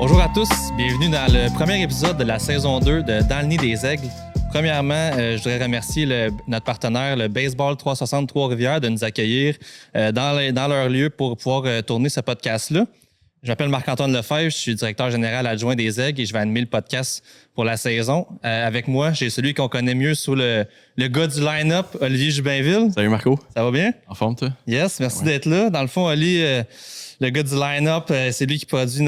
Bonjour à tous, bienvenue dans le premier épisode de la saison 2 de Dans le nid des aigles. Premièrement, je voudrais remercier notre partenaire, le Baseball 360 Trois-Rivières, de nous accueillir dans leur lieu pour pouvoir tourner ce podcast-là. Je m'appelle Marc-Antoine Lefebvre, je suis directeur général adjoint des Aigles et je vais animer le podcast pour la saison. Avec moi, j'ai celui qu'on connaît mieux sous le gars du line-up, Olivier Jubinville. Salut Marco. Ça va bien? En forme, toi? Yes, merci d'être là. Dans le fond, Oli, le gars du line-up, c'est lui qui produit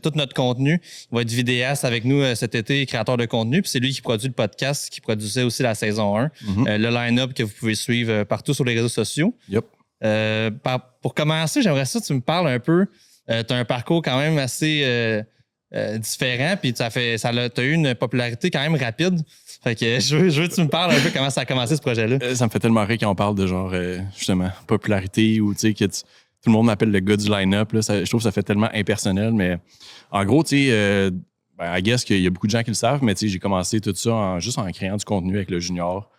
tout notre contenu. Il va être vidéaste avec nous cet été, créateur de contenu. Puis c'est lui qui produit le podcast, qui produisait aussi la saison 1. Le line-up que vous pouvez suivre partout sur les réseaux sociaux. Yep. Pour commencer, j'aimerais ça que tu me parles un peu. Tu as un parcours quand même assez différent, puis tu as eu une popularité quand même rapide. Fait que je veux que tu me parles un peu comment ça a commencé ce projet-là. Ça me fait tellement rire quand on parle de genre, justement, popularité ou tu sais, que tout le monde m'appelle le gars du line-up. Là, je trouve que ça fait tellement impersonnel, mais en gros, tu sais, I guess qu'il y a beaucoup de gens qui le savent, mais tu sais, j'ai commencé tout ça juste en créant du contenu avec le junior,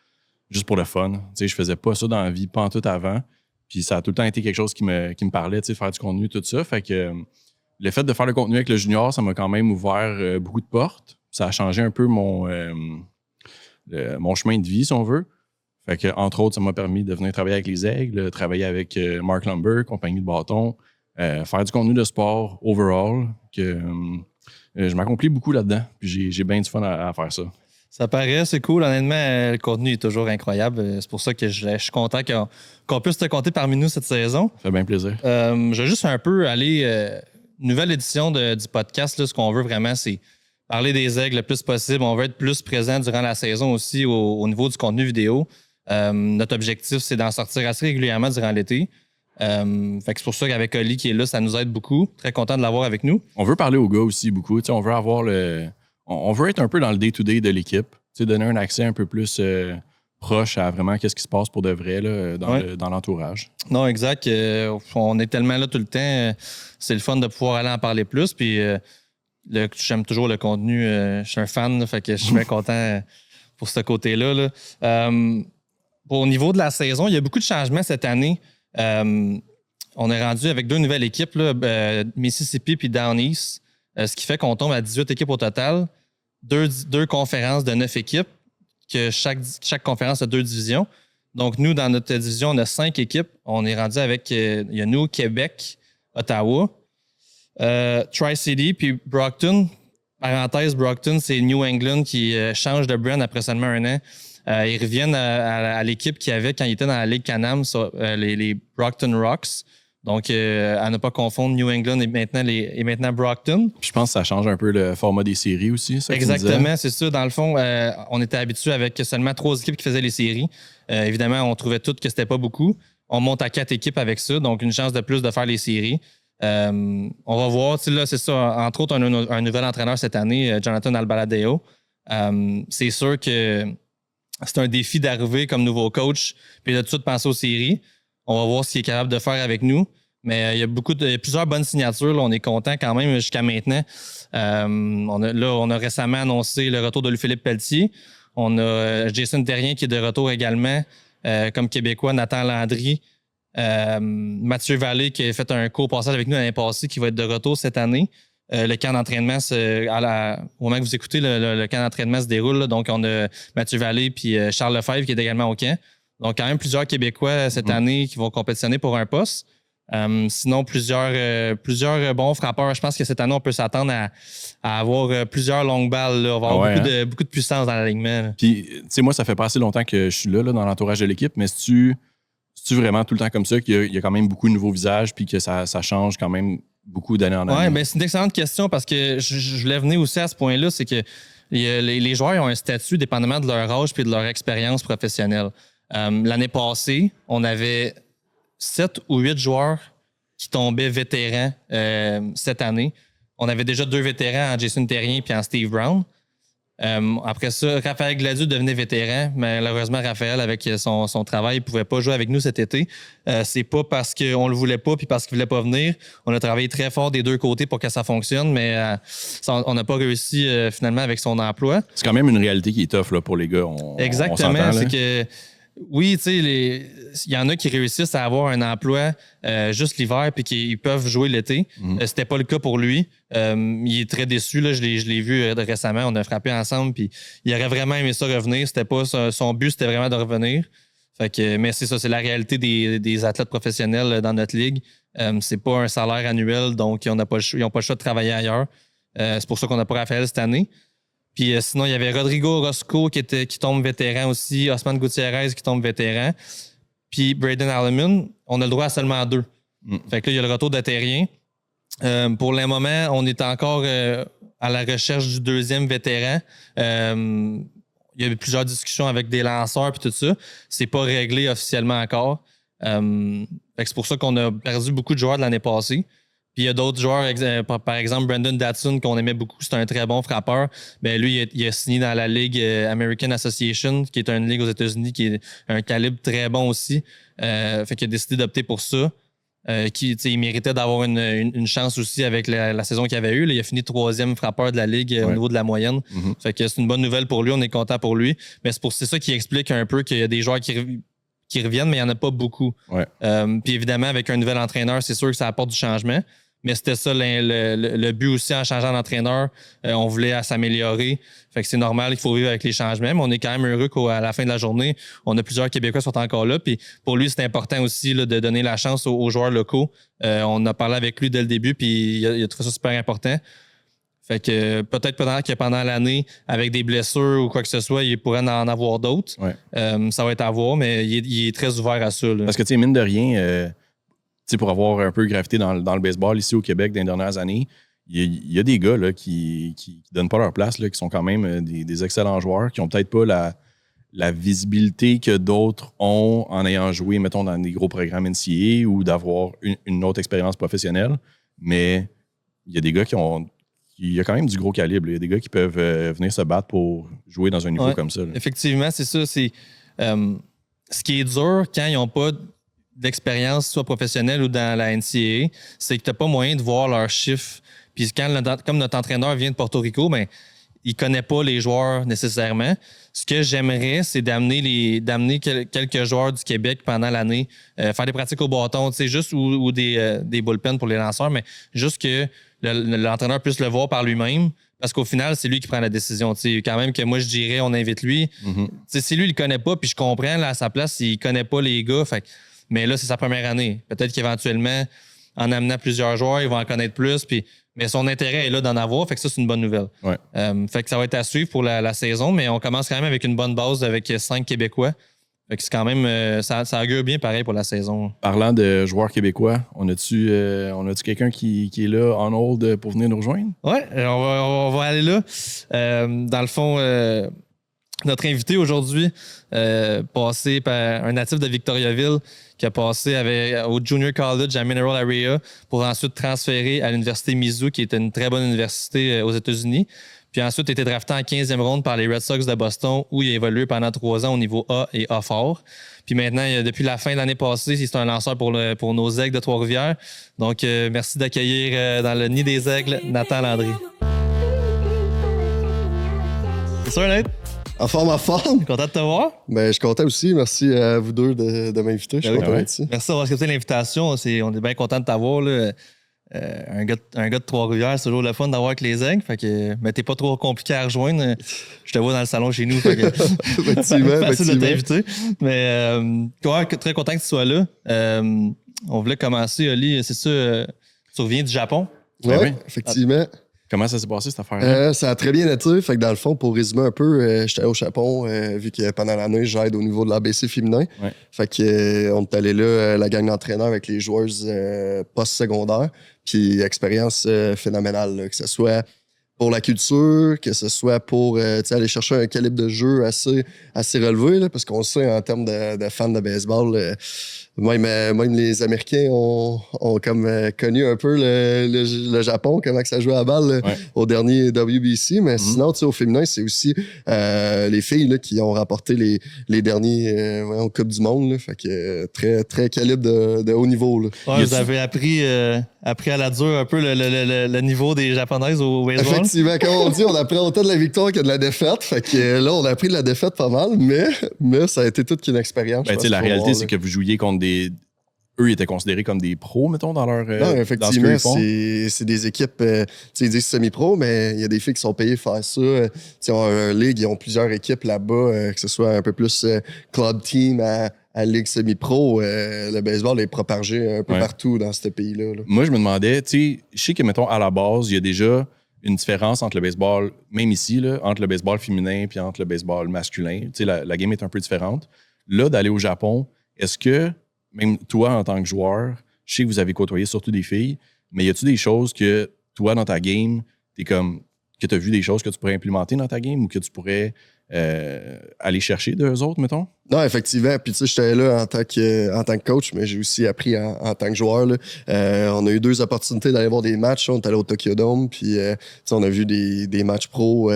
juste pour le fun. Tu sais, je faisais pas ça dans la vie, pas en tout avant. Puis ça a tout le temps été quelque chose qui me parlait, tu sais, faire du contenu, tout ça. Fait que le fait de faire le contenu avec le junior, ça m'a quand même ouvert beaucoup de portes. Ça a changé un peu mon chemin de vie, si on veut. Fait que, entre autres, ça m'a permis de venir travailler avec les Aigles, travailler avec Mark Lumber, compagnie de bâton, faire du contenu de sport overall. Je m'accomplis beaucoup là-dedans. Puis j'ai bien du fun à faire ça. Ça paraît, c'est cool. Honnêtement, le contenu est toujours incroyable. C'est pour ça que je suis content qu'on puisse te compter parmi nous cette saison. Ça fait bien plaisir. Je vais juste un peu aller... nouvelle édition du podcast. Là, ce qu'on veut vraiment, c'est parler des Aigles le plus possible. On veut être plus présent durant la saison aussi au niveau du contenu vidéo. Notre objectif, c'est d'en sortir assez régulièrement durant l'été. Fait que c'est pour ça qu'avec Oli qui est là, ça nous aide beaucoup. Très content de l'avoir avec nous. On veut parler aux gars aussi beaucoup. Tu sais, on veut avoir on veut être un peu dans le day-to-day de l'équipe. Tu sais, donner un accès un peu plus proche à vraiment qu'est-ce qui se passe pour de vrai là, dans l'entourage. Non, exact. On est tellement là tout le temps. C'est le fun de pouvoir aller en parler plus. Puis j'aime toujours le contenu. Je suis un fan, là, fait que je suis bien content pour ce côté-là. Là. Au niveau de la saison, il y a beaucoup de changements cette année. On est rendu avec 2 nouvelles équipes, là, Mississippi puis Down East, ce qui fait qu'on tombe à 18 équipes au total. 2 conférences de 9 équipes, que chaque conférence a 2 divisions. Donc, nous, dans notre division, on a 5 équipes. On est rendu avec, il y a nous, Québec, Ottawa, Tri-City, puis Brockton. Parenthèse, Brockton, c'est New England qui change de brand après seulement 1 an. Ils reviennent à l'équipe qu'il y avait quand ils étaient dans la Ligue Can-Am, les Brockton Rocks. Donc, à ne pas confondre New England et maintenant Brockton. Je pense que ça change un peu le format des séries aussi. Ça, exactement, c'est ça. Dans le fond, on était habitué avec seulement 3 équipes qui faisaient les séries. Évidemment, on trouvait toutes que c'était pas beaucoup. On monte à 4 équipes avec ça, donc une chance de plus de faire les séries. On va voir. Là, c'est ça. Entre autres, un nouvel entraîneur cette année, Jonathan Albaladeo. C'est sûr que c'est un défi d'arriver comme nouveau coach puis de tout de suite penser aux séries. On va voir ce qu'il est capable de faire avec nous. Mais il y a plusieurs bonnes signatures. Là. On est content quand même jusqu'à maintenant. On a récemment annoncé le retour de Louis-Philippe Pelletier. On a Jason Terrien qui est de retour également, comme Québécois, Nathan Landry. Mathieu Vallée qui a fait un court passage avec nous l'année passée, qui va être de retour cette année. Le camp d'entraînement, au moment que vous écoutez, le camp d'entraînement se déroule. Là. Donc, on a Mathieu Vallée puis Charles Lefebvre qui est également au camp. Donc, quand même plusieurs Québécois cette année qui vont compétitionner pour un poste. Sinon, plusieurs bons frappeurs. Je pense que cette année, on peut s'attendre à avoir plusieurs longues balles. Là. On va avoir beaucoup de puissance dans l'alignement. Puis, tu sais, moi, ça fait pas assez longtemps que je suis là dans l'entourage de l'équipe, mais c'est-tu vraiment tout le temps comme ça qu'il y a quand même beaucoup de nouveaux visages puis que ça change quand même beaucoup d'année en année? Oui, bien, c'est une excellente question parce que je voulais venir aussi à ce point-là, c'est que les joueurs ont un statut dépendamment de leur âge et de leur expérience professionnelle. L'année passée, on avait 7 ou 8 joueurs qui tombaient vétérans cette année. On avait déjà 2 vétérans en Jason Terrien et en Steve Brown. Après ça, Raphaël Gladu devenait vétéran. Malheureusement, Raphaël, avec son travail, ne pouvait pas jouer avec nous cet été. C'est pas parce qu'on le voulait pas puis parce qu'il voulait pas venir. On a travaillé très fort des 2 côtés pour que ça fonctionne, mais on n'a pas réussi finalement avec son emploi. C'est quand même une réalité qui est tough là, pour les gars. Exactement. C'est que Oui, tu sais, il y en a qui réussissent à avoir un emploi juste l'hiver puis qui peuvent jouer l'été. C'était pas le cas pour lui. Il est très déçu. Là. Je l'ai vu récemment. On a frappé ensemble. Puis il aurait vraiment aimé ça revenir. C'était pas son but, c'était vraiment de revenir. Fait que, mais c'est ça, c'est la réalité des athlètes professionnels dans notre ligue. C'est pas un salaire annuel, donc ils n'ont pas le choix de travailler ailleurs. C'est pour ça qu'on n'a pas Raphaël cette année. Puis sinon, il y avait Rodrigo Roscoe qui tombe vétéran aussi, Osman Gutiérrez qui tombe vétéran. Puis Braden Alleman, on a le droit à seulement 2. Fait que là, il y a le retour de Terrien. Pour le moment, on est encore à la recherche du 2e vétéran. Il y a eu plusieurs discussions avec des lanceurs et tout ça. C'est pas réglé officiellement encore. Fait que c'est pour ça qu'on a perdu beaucoup de joueurs de l'année passée. Puis il y a d'autres joueurs, par exemple Brandon Datsun, qu'on aimait beaucoup, c'est un très bon frappeur. Ben lui, il a signé dans la Ligue American Association, qui est une ligue aux États-Unis, qui est un calibre très bon aussi. Fait qu'il a décidé d'opter pour ça. Il méritait d'avoir une chance aussi avec la saison qu'il avait eue. Là, il a fini 3e frappeur de la Ligue au niveau de la moyenne. Fait que c'est une bonne nouvelle pour lui, on est content pour lui. Mais c'est ça qui explique un peu qu'il y a des joueurs qui reviennent, mais il n'y en a pas beaucoup. Puis évidemment, avec un nouvel entraîneur, c'est sûr que ça apporte du changement. Mais c'était ça le but aussi en changeant d'entraîneur. On voulait s'améliorer. Fait que c'est normal qu'il faut vivre avec les changements. Mais on est quand même heureux qu'à la fin de la journée, on a plusieurs Québécois qui sont encore là. Puis pour lui, c'est important aussi là, de donner la chance aux joueurs locaux. On a parlé avec lui dès le début, puis il a trouvé ça super important. Fait que peut-être que pendant l'année, avec des blessures ou quoi que ce soit, il pourrait en avoir d'autres. Ça va être à voir, mais il est très ouvert à ça. Là. Parce que, tu sais, mine de rien... pour avoir un peu gravité dans le baseball ici au Québec dans les dernières années, il y a des gars là, qui donnent pas leur place, là, qui sont quand même des excellents joueurs, qui ont peut-être pas la visibilité que d'autres ont en ayant joué, mettons, dans des gros programmes NCAA ou d'avoir une autre expérience professionnelle. Mais il y a des gars il y a quand même du gros calibre. Il y a des gars qui peuvent venir se battre pour jouer dans un niveau comme ça. Là. Effectivement, c'est ça. C'est, ce qui est dur quand ils n'ont pas d'expérience, soit professionnelle ou dans la NCAA, c'est que tu n'as pas moyen de voir leurs chiffres. Puis comme notre entraîneur vient de Porto Rico, ben, il ne connaît pas les joueurs nécessairement. Ce que j'aimerais, c'est d'amener quelques joueurs du Québec pendant l'année, faire des pratiques au bâton, juste ou des bullpens pour les lanceurs, mais juste que l'entraîneur puisse le voir par lui-même. Parce qu'au final, c'est lui qui prend la décision. Quand même que moi, je dirais, on invite lui. Si lui, il ne le connaît pas, puis je comprends, là, à sa place, il ne connaît pas les gars. Mais là, c'est sa première année. Peut-être qu'éventuellement, en amenant plusieurs joueurs, il va en connaître plus. Mais son intérêt est là d'en avoir. Fait que ça, c'est une bonne nouvelle. Fait que ça va être à suivre pour la saison, mais on commence quand même avec une bonne base avec 5 Québécois. Fait que c'est quand même... ça augure bien pareil pour la saison. Parlant de joueurs québécois, on a-tu quelqu'un qui est là en hold pour venir nous rejoindre? Oui, on va aller là. Dans le fond... notre invité aujourd'hui, passé par un natif de Victoriaville qui a passé au Junior College à Mineral Area pour ensuite transférer à l'université Mizzou, qui est une très bonne université aux États-Unis. Puis ensuite, a été drafté en 15e ronde par les Red Sox de Boston, où il a évolué pendant 3 ans au niveau A et A fort. Puis maintenant, depuis la fin de l'année passée, c'est un lanceur pour nos Aigles de Trois-Rivières. Donc, merci d'accueillir dans le nid des Aigles, Nathan Landry. C'est sûr, Nate? En forme. Content de te voir? Ben, je suis content aussi. Merci à vous deux de m'inviter. Je suis content d'être ici. Merci d'avoir accepté l'invitation. On est bien content de t'avoir. Là. Un gars de Trois-Rivières, c'est toujours le fun d'avoir avec les Aigles. Mais t'es pas trop compliqué à rejoindre. Je te vois dans le salon chez nous. Fait que facile de t'inviter. Mais très content que tu sois là. On voulait commencer, Oli. C'est ça, tu reviens du Japon? Oui, effectivement. Comment ça s'est passé, cette affaire-là? Ça a très bien été. Fait que dans le fond, pour résumer un peu, j'étais au Japon, vu que pendant l'année, j'aide au niveau de l'ABC féminin. Fait que on est allé là, la gang d'entraîneurs avec les joueuses post-secondaires. Puis expérience phénoménale, là, que ce soit pour la culture, que ce soit pour aller chercher un calibre de jeu assez relevé, là, parce qu'on sait, en termes de fans de baseball, Même les Américains ont comme connu un peu le Japon, comment que ça jouait à la balle au dernier WBC. Mais sinon, au féminin, c'est aussi les filles là, qui ont remporté les derniers Coupe du Monde. Là. Fait que très, très calibre de haut niveau. Là. Ouais, vous avez appris à la dure un peu le niveau des Japonaises au baseball. Effectivement, comme on dit, on apprend autant de la victoire que de la défaite. Fait que là, on a appris de la défaite pas mal, mais ça a été toute une expérience. Ben, la réalité, c'est que vous jouiez contre eux, ils étaient considérés comme des pros, mettons, dans leur. Non, effectivement, c'est des équipes, ils disent semi-pro, mais il y a des filles qui sont payées pour faire ça. En ligue, ils ont plusieurs équipes là-bas, que ce soit un peu plus club team à ligue semi-pro. Le baseball est propagé un peu partout dans ce pays-là. Là. Moi, je me demandais, je sais que, mettons, à la base, il y a déjà une différence entre le baseball, même ici, là, entre le baseball féminin et entre le baseball masculin. La game est un peu différente. Là, d'aller au Japon, est-ce que, même toi, en tant que joueur, je sais que vous avez côtoyé surtout des filles, mais y a-tu des choses que toi, dans ta game, que tu as vu des choses que tu pourrais implémenter dans ta game ou que tu pourrais aller chercher d'eux autres, mettons? Non, effectivement. Puis, tu sais, j'étais là en tant que coach, mais j'ai aussi appris en tant que joueur. Là. On a eu 2 opportunités d'aller voir des matchs. On est allé au Tokyo Dome, puis on a vu des matchs pro.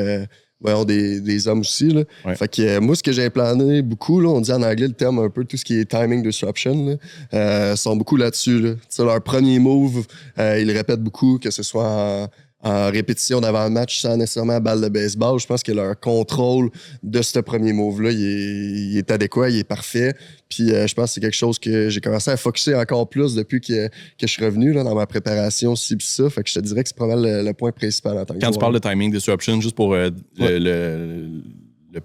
Des hommes aussi. Là. Ouais. Fait que moi, ce que j'ai implanté beaucoup, là, on dit en anglais le terme un peu tout ce qui est timing disruption, là, sont beaucoup là-dessus. Là. Leur premier move, ils le répètent beaucoup, que ce soit en répétition d'avant le match sans nécessairement balle de baseball. Je pense que leur contrôle de ce premier move-là, il est adéquat, il est parfait. Puis je pense que c'est quelque chose que j'ai commencé à focusser encore plus depuis que je suis revenu là, dans ma préparation, ci pis ça. Fait que je te dirais que c'est probablement le point principal en tant que Quand joueur. tu parles de timing disruption, juste pour le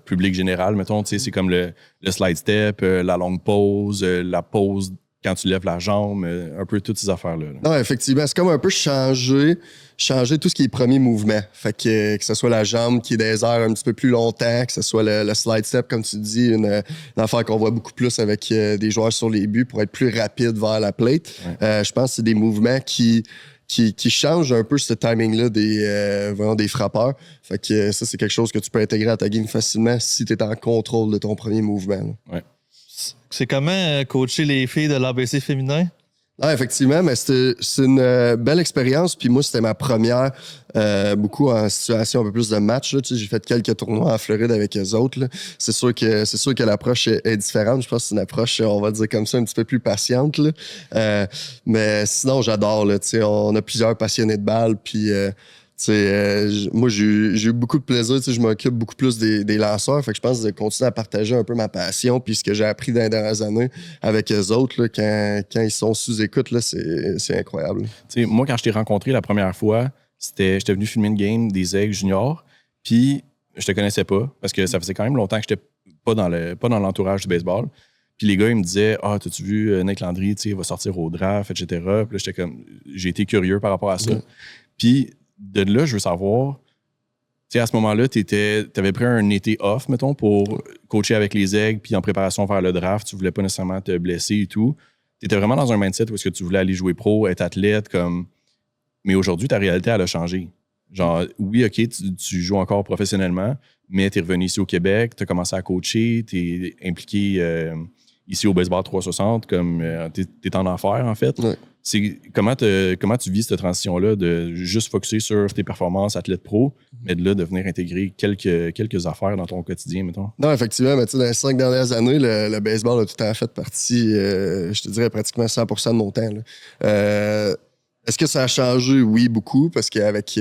public général, mettons, c'est comme le slide step, la longue pause, la pause quand tu lèves la jambe, un peu toutes ces affaires-là. Là. Non, effectivement, c'est comme un peu changer tout ce qui est premier mouvement. Fait que ce soit la jambe qui est des airs un petit peu plus longtemps, que ce soit le slide step, comme tu dis, une affaire qu'on voit beaucoup plus avec des joueurs sur les buts pour être plus rapide vers la plate. Ouais. Je pense que c'est des mouvements qui changent un peu ce timing-là des frappeurs. Fait que ça, c'est quelque chose que tu peux intégrer à ta game facilement si tu es en contrôle de ton premier mouvement. Ouais. C'est comment coacher les filles de l'ABC féminin? Ah, effectivement, mais c'est une belle expérience. Puis moi, c'était ma première, beaucoup en situation un peu plus de match. Là. Tu sais, j'ai fait quelques tournois en Floride avec eux autres. Là. C'est sûr que l'approche est différente. Je pense que c'est une approche, on va dire comme ça, un petit peu plus patiente. Là. Mais sinon, j'adore. Là. Tu sais, on a plusieurs passionnés de balle. Puis moi, j'ai eu beaucoup de plaisir. Je m'occupe beaucoup plus des lanceurs. Fait que je pense de continuer à partager un peu ma passion puis ce que j'ai appris dans les dernières années avec eux autres. Là, quand ils sont sous écoute, là, c'est incroyable. Moi, quand je t'ai rencontré la première fois, j'étais venu filmer une game des Aigles juniors. Puis je te connaissais pas parce que ça faisait quand même longtemps que j'étais pas dans l'entourage du baseball. Puis les gars, ils me disaient « Ah, t'as-tu vu Nick Landry, il va sortir au draft, etc. » Puis là, j'étais comme... J'ai été curieux par rapport à ça. Puis de là, je veux savoir, tu sais, à ce moment-là, t'avais pris un été off, mettons, pour coacher avec les Aigles, puis en préparation vers le draft, tu voulais pas nécessairement te blesser et tout. T'étais vraiment dans un mindset où est-ce que tu voulais aller jouer pro, être athlète, comme... Mais aujourd'hui, ta réalité, elle a changé. Genre, oui, OK, tu joues encore professionnellement, mais t'es revenu ici au Québec, t'as commencé à coacher, t'es impliqué ici au Baseball 360, comme t'es en affaires, en fait. Ouais. Comment tu vis cette transition-là de juste focusser sur tes performances athlète pro, mais de là, de venir intégrer quelques affaires dans ton quotidien, mettons? Non, effectivement, mais tu sais, dans les 5 dernières années, le baseball a tout à fait partie, je te dirais pratiquement 100% de mon temps. Là. Est-ce que ça a changé? Oui, beaucoup, parce qu'avec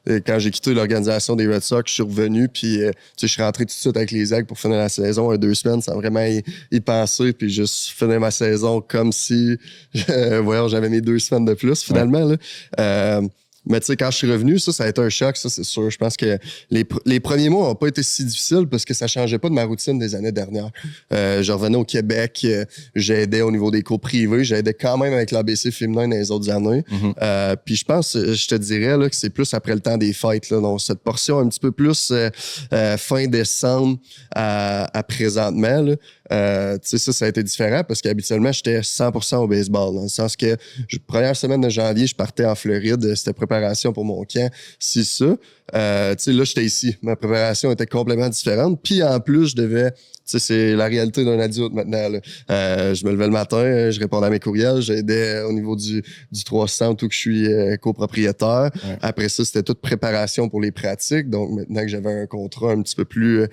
quand j'ai quitté l'organisation des Red Sox, je suis revenu, puis je suis rentré tout de suite avec les Aigles pour finir la saison en 2 semaines, sans vraiment y penser, puis juste finir ma saison comme si j'avais mes 2 semaines de plus, finalement. Ouais. Là. Mais tu sais, quand je suis revenu, ça a été un choc, ça, c'est sûr. Je pense que les premiers mois n'ont pas été si difficiles parce que ça changeait pas de ma routine des années dernières. Je revenais au Québec, j'aidais au niveau des cours privés, j'aidais quand même avec l'ABC féminin dans les autres années. Mm-hmm. Puis je pense, je te dirais là, que c'est plus après le temps des fêtes. Là, donc, cette portion un petit peu plus fin décembre à présentement, là, tu sais, ça a été différent parce qu'habituellement, j'étais 100% au baseball. Dans le sens que première semaine de janvier, je partais en Floride, c'était préparation pour mon camp, c'est ça. là, j'étais ici. Ma préparation était complètement différente. Puis en plus, je devais... c'est la réalité d'un adulte maintenant. Là. Je me levais le matin, je répondais à mes courriels, j'aidais au niveau du 300 où que je suis copropriétaire. Ouais. Après ça, c'était toute préparation pour les pratiques. Donc maintenant que j'avais un contrat un petit peu plus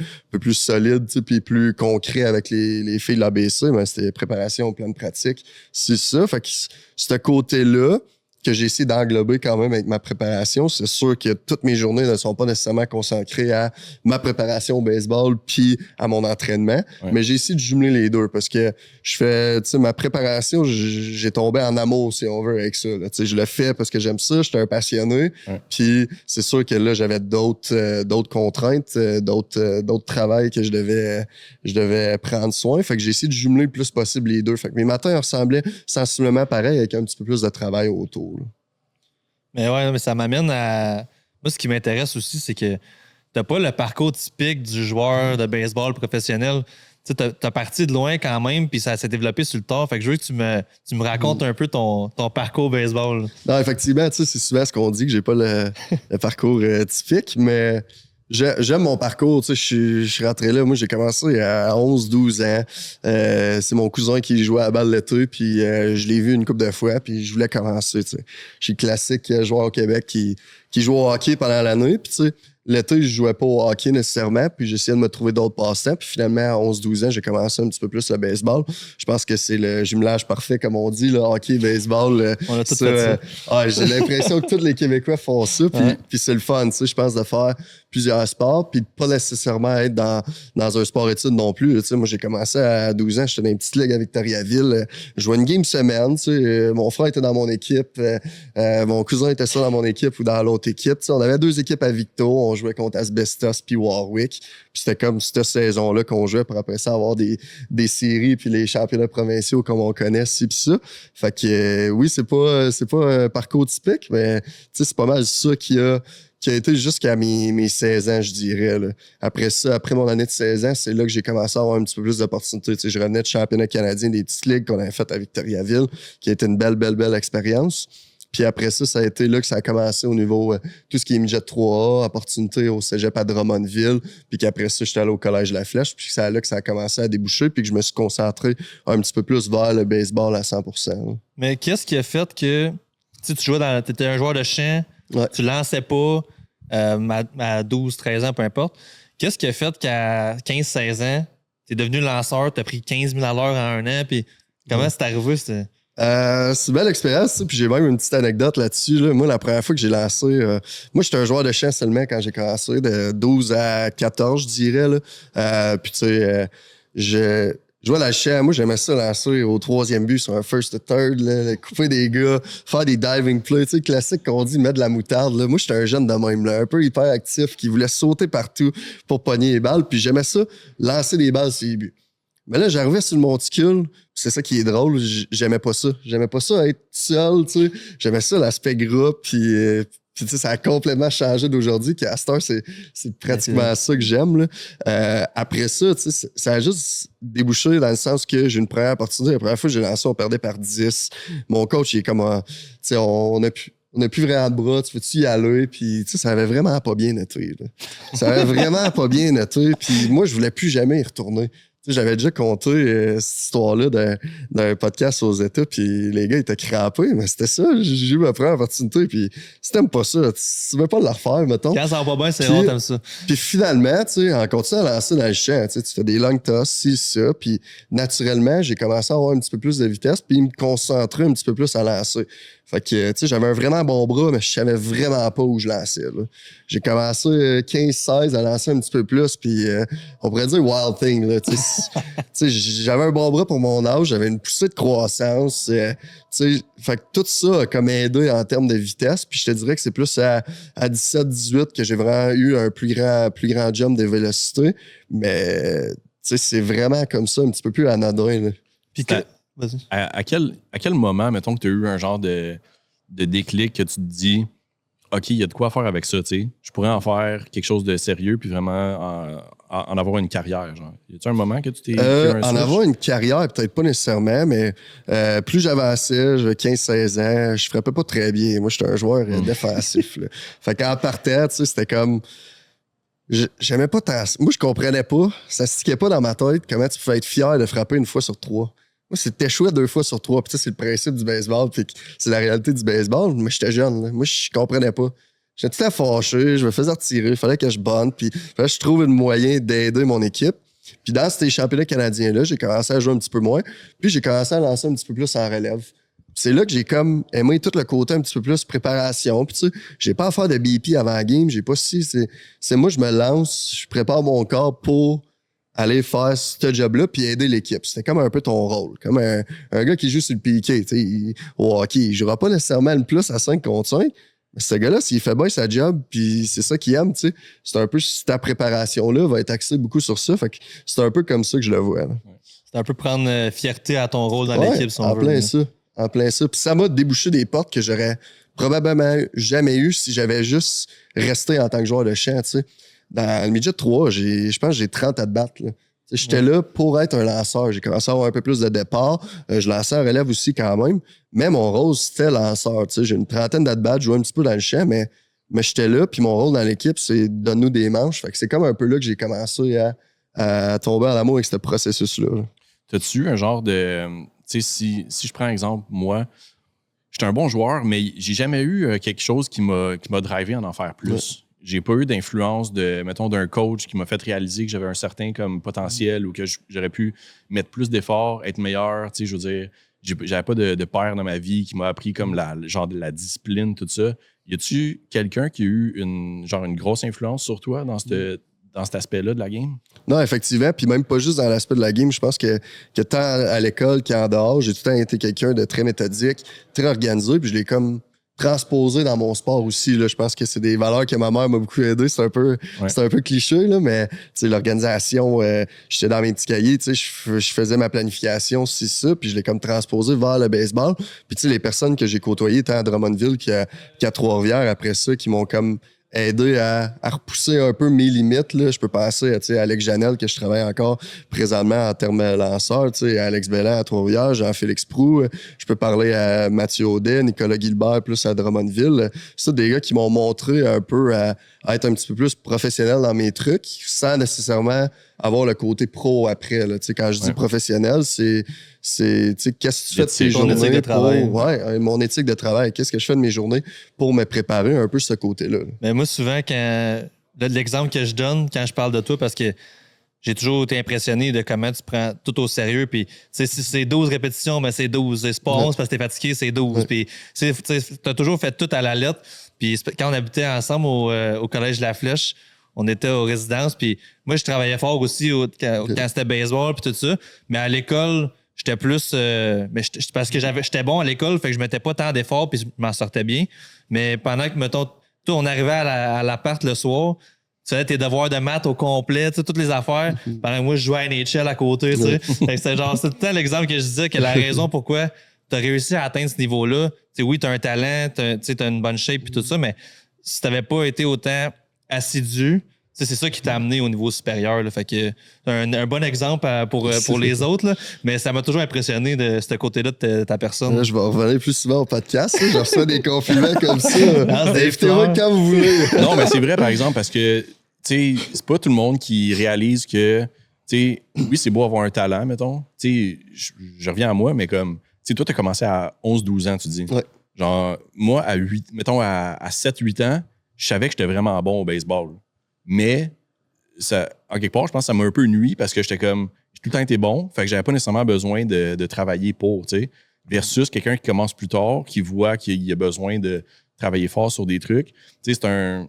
solide, puis plus concret avec les filles de l'ABC, ben, c'était préparation au plan de pratique. C'est ça. Fait que ce côté-là, que j'ai essayé d'englober quand même avec ma préparation. C'est sûr que toutes mes journées ne sont pas nécessairement consacrées à ma préparation au baseball puis à mon entraînement, mais j'ai essayé de jumeler les deux parce que je fais, ma préparation, j'ai tombé en amour, si on veut, avec ça. Là. Je le fais parce que j'aime ça, j'étais un passionné, puis c'est sûr que là, j'avais d'autres contraintes, d'autres travails que je devais prendre soin. Fait que j'ai essayé de jumeler le plus possible les deux. Fait que mes matins ressemblaient sensiblement pareil avec un petit peu plus de travail autour. Mais ouais, mais ça m'amène à... Moi, ce qui m'intéresse aussi, c'est que t'as pas le parcours typique du joueur de baseball professionnel. Tu sais, t'as parti de loin quand même, puis ça s'est développé sur le tard. Fait que je veux que tu me racontes un peu ton parcours baseball. Non, effectivement, tu sais, c'est souvent ce qu'on dit, que j'ai pas le parcours typique, mais... J'aime mon parcours, tu sais, je suis rentré là, moi j'ai commencé à 11-12 ans, c'est mon cousin qui jouait à la balle l'été, puis je l'ai vu une couple de fois, puis je voulais commencer, tu sais. Je suis classique joueur au Québec qui joue au hockey pendant l'année, puis tu sais, l'été, je jouais pas au hockey nécessairement, puis j'essayais de me trouver d'autres passe-temps. Puis finalement, à 11-12 ans, j'ai commencé un petit peu plus le baseball. Je pense que c'est le jumelage parfait, comme on dit, le hockey, baseball. On a tout fait ça. J'ai l'impression que tous les Québécois font ça, puis c'est le fun, tu sais, je pense, de faire plusieurs sports, puis de pas nécessairement être dans un sport-études non plus. Tu sais, moi, j'ai commencé à 12 ans, j'étais dans une petite ligue à Victoriaville. Je jouais une game semaine, tu sais. Mon frère était dans mon équipe, mon cousin était ça dans mon équipe ou dans l'autre équipe. Tu sais, on avait 2 équipes à Victo, on jouait contre Asbestos puis Warwick. Puis c'était comme cette saison-là qu'on jouait pour après ça avoir des séries puis les championnats provinciaux comme on connaît, ci puis ça. Fait que oui, c'est pas un parcours typique, mais tu sais, c'est pas mal ça qui a été jusqu'à mes 16 ans, je dirais. Là. Après ça, après mon année de 16 ans, c'est là que j'ai commencé à avoir un petit peu plus d'opportunités. Tu sais, je revenais de championnat canadien des petites ligues qu'on avait faites à Victoriaville, qui a été une belle expérience. Puis après ça, ça a été là que ça a commencé au niveau tout ce qui est midget 3A, opportunité au cégep à Drummondville, puis qu'après ça, j'étais allé au collège La Flèche, puis c'est là que ça a commencé à déboucher, puis que je me suis concentré un petit peu plus vers le baseball à 100%. Là. Mais qu'est-ce qui a fait que tu jouais t'étais un joueur de champ, tu lançais pas à 12, 13 ans, peu importe. Qu'est-ce qui a fait qu'à 15, 16 ans, t'es devenu lanceur, t'as pris 15 000 à l'heure en un an, puis comment c'est arrivé? C'est une belle expérience, puis j'ai même une petite anecdote là-dessus. Là. Moi, la première fois que j'ai lancé... moi, j'étais un joueur de champ seulement quand j'ai commencé, de 12 à 14, je dirais. Là. Puis tu sais, je jouais à la champ. Moi, j'aimais ça lancer au 3e but sur un first to third, là, couper des gars, faire des diving plays, tu sais, classique qu'on dit, mettre de la moutarde. Là. Moi, j'étais un jeune de même, là, un peu hyper actif, qui voulait sauter partout pour pogner les balles. Puis j'aimais ça, lancer des balles sur les buts. Mais là, j'arrivais sur le monticule, c'est ça qui est drôle, j'aimais pas ça. J'aimais pas ça être seul, tu sais. J'aimais ça, l'aspect groupe, puis tu sais, ça a complètement changé d'aujourd'hui, qu'à cette heure, c'est pratiquement ça que j'aime, là. Après ça, tu sais, ça a juste débouché dans le sens que j'ai une première opportunité. La première fois que j'ai lancé, on perdait par 10. Mon coach, il est comme, tu sais, on a plus vraiment de bras, tu veux-tu y aller? Puis, tu sais, ça avait vraiment pas bien été, là. Ça avait vraiment pas bien été, puis moi, je voulais plus jamais y retourner. Tu sais, j'avais déjà conté cette histoire-là d'un podcast aux États, puis les gars étaient crampés, mais c'était ça. J'ai eu ma première opportunité, puis si t'aimes pas ça, tu veux pas le refaire, mettons. Quand ça va pas bien, c'est rare, t'aimes ça. Puis finalement, tu sais, en continuant à lancer dans le champ, tu fais des long toss, ça, puis naturellement, j'ai commencé à avoir un petit peu plus de vitesse, puis me concentrer un petit peu plus à lancer. Fait que, tu sais, j'avais un vraiment bon bras, mais je savais vraiment pas où je lançais, là. J'ai commencé 15-16 à lancer un petit peu plus, puis on pourrait dire wild thing, là, tu sais. J'avais un bon bras pour mon âge, j'avais une poussée de croissance, tu sais. Fait que tout ça a comme aidé en termes de vitesse, puis je te dirais que c'est plus à 17-18 que j'ai vraiment eu un plus grand jump de vélocité, mais, tu sais, c'est vraiment comme ça, un petit peu plus anodin, là. Puis vas-y. À quel moment, mettons, que tu as eu un genre de déclic que tu te dis OK, il y a de quoi faire avec ça, tu sais. Je pourrais en faire quelque chose de sérieux puis vraiment en avoir une carrière? Genre? Y a-tu un moment que tu t'es... En avoir une carrière, peut-être pas nécessairement, mais plus j'avançais, j'avais 15-16 ans, je frappais pas très bien. Moi, j'étais un joueur défensif. Là. Fait qu'en partant, tu sais, c'était comme... J'aimais pas tant... Moi, je comprenais pas, ça se stiquait pas dans ma tête comment tu pouvais être fier de frapper une fois sur 3. Moi, c'était chouette 2 fois sur 3. Puis c'est le principe du baseball, puis c'est la réalité du baseball. Mais j'étais jeune. Là. Moi, je comprenais pas. J'étais tout à fâché, je me faisais retirer, il fallait que je bonne, puis fallait que je trouve un moyen d'aider mon équipe. Puis dans ces championnats canadiens-là, j'ai commencé à jouer un petit peu moins, puis j'ai commencé à lancer un petit peu plus en relève. C'est là que j'ai comme aimé tout le côté un petit peu plus préparation. Puis tu sais, j'ai pas à faire de BP avant la game, j'ai pas si... C'est moi, je me lance, je prépare mon corps pour aller faire ce job-là puis aider l'équipe. C'était comme un peu ton rôle. Comme un gars qui joue sur le piqué, tu sais, au hockey. Il jouera pas nécessairement le plus à 5 contre 5, mais ce gars-là, s'il fait bien sa job puis c'est ça qu'il aime, tu sais, c'est un peu ta préparation-là va être axée beaucoup sur ça. Fait que c'est un peu comme ça que je le vois. Là. C'est un peu prendre fierté à ton rôle dans l'équipe, si on en veut. Plein ça. En plein ça. Puis ça m'a débouché des portes que j'aurais probablement jamais eues si j'avais juste resté en tant que joueur de champ, tu sais. Dans le midget 3, je pense que j'ai 30 à te battre. J'étais là pour être un lanceur. J'ai commencé à avoir un peu plus de départ. Je lançais en relève aussi quand même. Mais mon rôle, c'était lanceur. J'ai une trentaine d'at-bats, je jouais un petit peu dans le champ, mais j'étais là. Puis mon rôle dans l'équipe, c'est donne-nous des manches. Fait que c'est comme un peu là que j'ai commencé à tomber en amour avec ce processus-là. T'as-tu un genre de... Tu sais, si je prends exemple, moi, j'étais un bon joueur, mais j'ai jamais eu quelque chose qui m'a drivé en faire plus. Ouais. J'ai pas eu d'influence d'un coach qui m'a fait réaliser que j'avais un certain comme potentiel ou que j'aurais pu mettre plus d'efforts, être meilleur. Tu sais, je veux dire, j'avais pas de père dans ma vie qui m'a appris comme la discipline, tout ça. Y a-tu quelqu'un qui a eu une grosse influence sur toi dans cet aspect-là de la game? Non, effectivement. Puis même pas juste dans l'aspect de la game. Je pense que tant à l'école qu'en dehors, j'ai tout le temps été quelqu'un de très méthodique, très organisé. Puis je l'ai comme transposé dans mon sport aussi. Là. Je pense que c'est des valeurs que ma mère m'a beaucoup aidé. C'est un peu cliché, là, mais l'organisation, j'étais dans mes petits cahiers, je faisais ma planification, c'est ça, puis je l'ai comme transposé vers le baseball. Puis les personnes que j'ai côtoyées, tant à Drummondville qu'à Trois-Rivières, après ça, qui m'ont comme aider à repousser un peu mes limites. Là. Je peux penser à Alex Janel, que je travaille encore présentement en termes lanceurs, à Alex Belland à Trois-Rivières, Jean-Félix Proulx. Je peux parler à Mathieu Audet, Nicolas Guilbert, plus à Drummondville. C'est des gars qui m'ont montré un peu à être un petit peu plus professionnel dans mes trucs, sans nécessairement avoir le côté pro après. Là. Quand je dis professionnel, c'est qu'est-ce que tu fais de tes journées? Éthique de travail. Mon éthique de travail. Qu'est-ce que je fais de mes journées pour me préparer un peu ce côté-là? Mais moi, souvent, l'exemple que je donne quand je parle de toi, parce que j'ai toujours été impressionné de comment tu prends tout au sérieux. Puis, si c'est 12 répétitions, ben c'est 12. C'est pas 11 parce que t'es fatigué, c'est 12. Puis, t'as toujours fait tout à la lettre. Puis, quand on habitait ensemble au Collège de la Flèche, on était aux résidences. Puis, moi, je travaillais fort aussi quand c'était baseball puis tout ça. Mais à l'école, j'étais plus... parce que j'étais bon à l'école, fait que je mettais pas tant d'efforts puis je m'en sortais bien. Mais pendant que, mettons, on arrivait à l'appart le soir, tu sais, tes devoirs de maths au complet, toutes les affaires. Pendant que moi, je jouais à NHL à côté, tu sais. C'est tout le temps l'exemple que je disais que la raison pourquoi tu as réussi à atteindre ce niveau-là, oui, tu as un talent, tu as une bonne shape et tout ça, mais si tu n'avais pas été autant assidu, c'est ça qui t'a amené au niveau supérieur. Là. Fait que un bon exemple pour les autres, là, mais ça m'a toujours impressionné de ce côté-là de ta personne. Là, je vais revenir plus souvent au podcast. Je reçois des compliments comme ça. Invitez-moi quand vous voulez. Non, mais c'est vrai, par exemple, parce que c'est pas tout le monde qui réalise que oui, c'est beau avoir un talent, mettons. Je reviens à moi, mais comme toi, tu as commencé à 11-12 ans, tu dis. Ouais. Genre, moi, à 7-8 ans, je savais que j'étais vraiment bon au baseball. Mais, en quelque part, je pense que ça m'a un peu nui parce que j'étais comme, j'ai tout le temps été bon, fait que j'avais pas nécessairement besoin de travailler pour, tu sais. Versus quelqu'un qui commence plus tard, qui voit qu'il a besoin de travailler fort sur des trucs. Tu sais,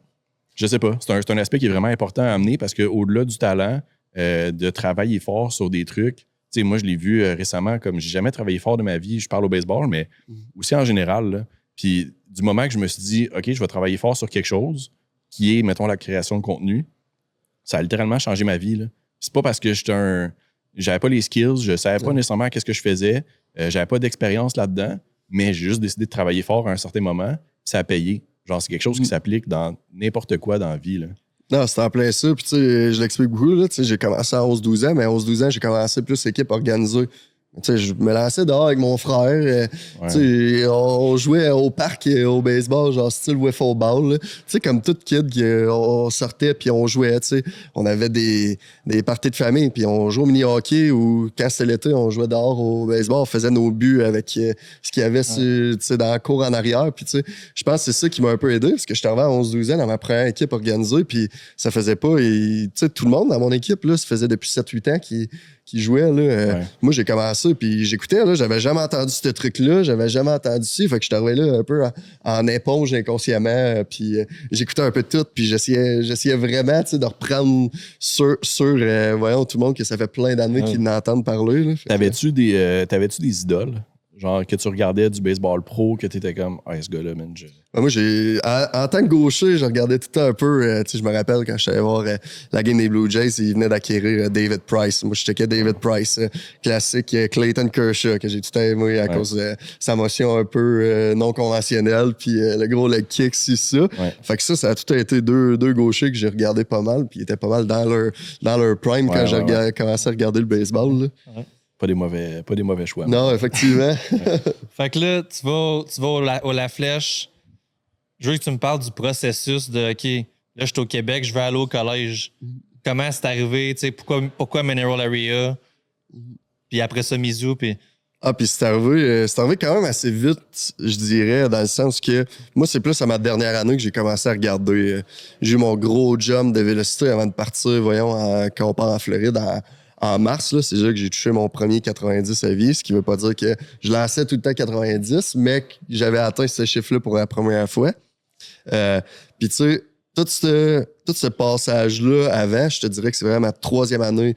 je sais pas, c'est un aspect qui est vraiment important à amener parce qu'au-delà du talent, de travailler fort sur des trucs, tu sais, moi, je l'ai vu récemment, comme j'ai jamais travaillé fort de ma vie, je parle au baseball, mais aussi en général, là. Puis, du moment que je me suis dit, OK, je vais travailler fort sur quelque chose, qui est, mettons, la création de contenu, ça a littéralement changé ma vie. Là. C'est pas parce que j'avais pas les skills, je savais pas nécessairement qu'est-ce que je faisais, j'avais pas d'expérience là-dedans, mais j'ai juste décidé de travailler fort à un certain moment, ça a payé. Genre, c'est quelque chose qui s'applique dans n'importe quoi dans la vie. Là. Non, c'était en plein ça. Puis, tu sais, je l'explique beaucoup. Là, tu sais, j'ai commencé à 11-12 ans, mais à 11-12 ans, j'ai commencé plus équipe organisée. Tu sais, je me lançais dehors avec mon frère. Tu sais, on jouait au parc au baseball, genre style wiffle ball. Tu sais, comme tout kid, on sortait puis on jouait. Tu sais, on avait des parties de famille puis on jouait au mini-hockey ou quand c'était l'été, on jouait dehors au baseball. On faisait nos buts avec ce qu'il y avait tu sais, dans la cour en arrière. Puis, tu sais, je pense que c'est ça qui m'a un peu aidé parce que j'étais arrivé à 11-12 ans dans ma première équipe organisée puis ça faisait pas. Et, tu sais, tout le monde dans mon équipe, là, ça faisait depuis 7-8 ans qui jouait. Là. Moi, j'ai commencé, puis j'écoutais. Là, j'avais jamais entendu ce truc-là, j'avais jamais entendu ça. Fait que je suis arrivé là un peu en éponge inconsciemment, puis j'écoutais un peu de tout, puis j'essayais vraiment de reprendre sur voyons, tout le monde que ça fait plein d'années qu'ils n'entendent parler. Là. T'avais-tu des idoles? Genre que tu regardais du baseball pro, que t'étais comme, ce gars-là, man. Moi, en tant que gaucher, je regardais tout le temps un peu. Je me rappelle quand je suis allé voir la game des Blue Jays, ils venaient d'acquérir David Price. Moi, je checkais David Price, classique Clayton Kershaw, que j'ai tout aimé à cause de sa motion un peu non conventionnelle, puis le gros leg kick, c'est ça. Ouais. Fait que ça a tout été deux gauchers que j'ai regardé pas mal, puis ils étaient pas mal dans leur prime quand j'ai commencé à regarder le baseball. Là. Ouais. Pas des mauvais choix. Non, effectivement. Fait que là, tu vas au La Flèche. Je veux que tu me parles du processus de OK, là, je suis au Québec, je vais aller au collège. Comment c'est arrivé? Pourquoi Mineral Area? Puis après ça, Mizzou. Puis c'est arrivé quand même assez vite, je dirais, dans le sens que moi, c'est plus à ma dernière année que j'ai commencé à regarder. J'ai eu mon gros jump de vélocité avant de partir, voyons, quand on part en Floride en mars, là, c'est là que j'ai touché mon premier 90 à vie, ce qui veut pas dire que je lançais tout le temps 90, mais que j'avais atteint ce chiffre-là pour la première fois. Puis tu sais, tout ce passage-là avant, je te dirais que c'est vraiment ma 3e année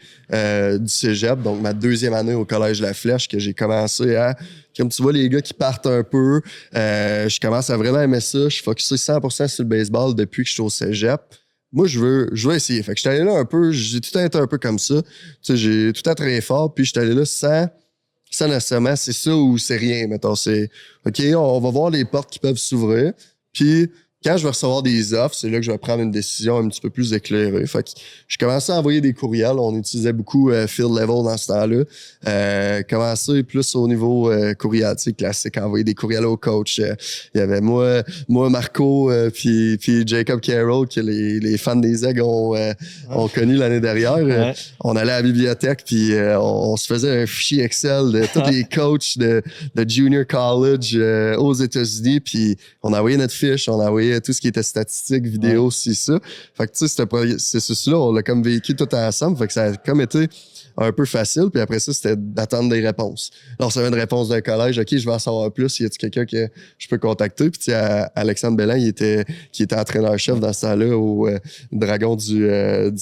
du cégep, donc ma 2e année au Collège La Flèche que j'ai commencé à, comme tu vois, les gars qui partent un peu, je commence à vraiment aimer ça, je suis focusé 100% sur le baseball depuis que je suis au cégep. Moi, je veux essayer. Fait que j'étais allé là un peu, j'ai tout le temps été un peu comme ça. Tu sais, j'ai tout le temps travaillé fort, puis j'étais allé là sans nécessairement, c'est ça ou c'est rien, mettons. C'est, OK, on va voir les portes qui peuvent s'ouvrir, puis quand je vais recevoir des offres, c'est là que je vais prendre une décision un petit peu plus éclairée. Fait que je commençais à envoyer des courriels. On utilisait beaucoup Field Level dans ce temps-là. Commencer plus au niveau courriel, tu sais, classique, envoyer des courriels au coach. Il y avait moi Marco, puis Jacob Carroll, que les fans des Aigles ont connu l'année dernière. On allait à la bibliothèque, puis on se faisait un fichier Excel de tous les coachs de junior college aux États-Unis, puis on envoyait notre fiche, on envoyait tout ce qui était statistique, vidéo, c'est ça. Fait que tu sais, c'est ceci-là, on l'a comme vécu tout ensemble. Fait que ça a comme été un peu facile. Puis après ça, c'était d'attendre des réponses. Là, on recevait une réponse d'un collège. OK, je vais en savoir plus. Y a-t-il quelqu'un que je peux contacter? Puis tu sais, Alexandre Bellin, qui était entraîneur-chef dans ce temps-là au Dragon du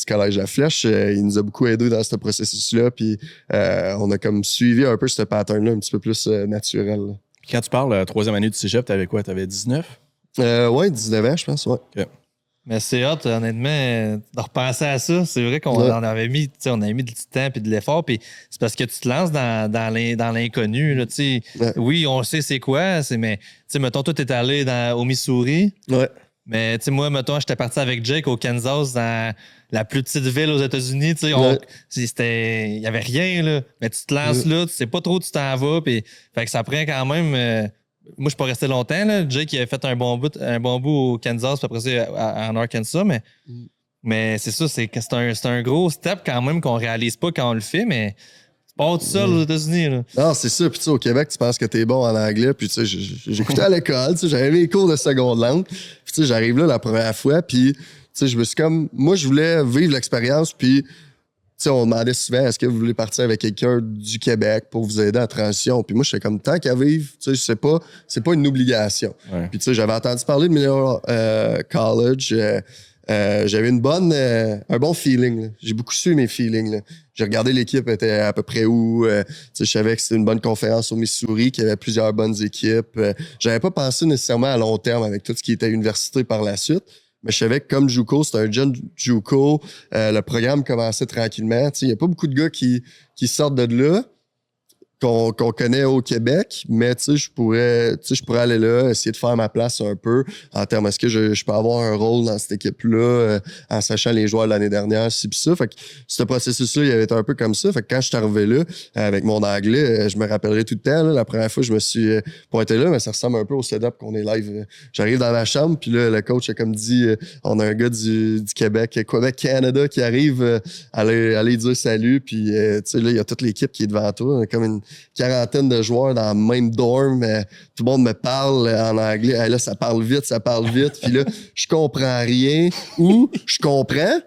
Collège La Flèche. Il nous a beaucoup aidé dans ce processus-là. Puis on a comme suivi un peu ce pattern-là un petit peu plus naturel. Là. Quand tu parles 3e année du cégep, t'avais quoi? T'avais 19? Ouais, 19 ans, je pense, ouais. Okay. Mais c'est hot, honnêtement, de repenser à ça. C'est vrai qu'on en avait mis, on avait mis du temps et de l'effort. Puis c'est parce que tu te lances dans l'inconnu. Là, oui, on sait c'est quoi, mais mettons, toi, t'es allé au Missouri. Ouais. Mais moi, mettons, j'étais parti avec Jake au Kansas, dans la plus petite ville aux États-Unis. Il n'y avait rien, là. Mais tu te lances là, tu sais pas trop où tu t'en vas. Puis, fait que ça prend quand même. Moi, je suis pas resté longtemps. Là. Jake il avait fait un bon bout au Kansas, puis après ça, en Arkansas. Mais c'est ça, c'est un gros step quand même qu'on réalise pas quand on le fait, mais tu pars tout seul aux États-Unis. Là. Non, c'est ça. Puis tu sais, au Québec, tu penses que t'es bon en anglais. Puis tu sais, j'écoutais à l'école, tu sais, j'avais mes cours de seconde langue. Puis tu sais, j'arrive là la première fois, puis tu sais, je me suis comme... Moi, je voulais vivre l'expérience, puis... Tu sais, on demandait souvent, est-ce que vous voulez partir avec quelqu'un du Québec pour vous aider en transition? Puis moi, j'étais comme, tant qu'à vivre, tu sais, c'est pas une obligation. Ouais. Puis tu sais, j'avais entendu parler de Mineral College. J'avais un bon feeling. Là. J'ai beaucoup su mes feelings. Là. J'ai regardé l'équipe était à peu près où. Tu sais, je savais que c'était une bonne conférence au Missouri, qu'il y avait plusieurs bonnes équipes. J'avais pas pensé nécessairement à long terme avec tout ce qui était université par la suite. Mais je savais que comme JUCO, c'était un jeune JUCO, le programme commençait tranquillement. Il n'y a pas beaucoup de gars qui sortent de là. qu'on connaît au Québec, mais je pourrais aller là, essayer de faire ma place un peu en termes est-ce que je peux avoir un rôle dans cette équipe-là en sachant les joueurs de l'année dernière, ci pis ça. Fait que ce processus-là, il avait été un peu comme ça. Fait que quand je suis arrivé là, avec mon anglais, je me rappellerai tout le temps, là, la première fois que je me suis pointé là, mais ça ressemble un peu au setup qu'on est live. J'arrive dans ma chambre, puis là, le coach a comme dit, on a un gars du Québec, Canada qui arrive, aller dire salut, puis là, il y a toute l'équipe qui est devant toi, comme une quarantaine de joueurs dans le même dorm. Tout le monde me parle en anglais. Là, ça parle vite. Puis là, je comprends rien ou je comprends,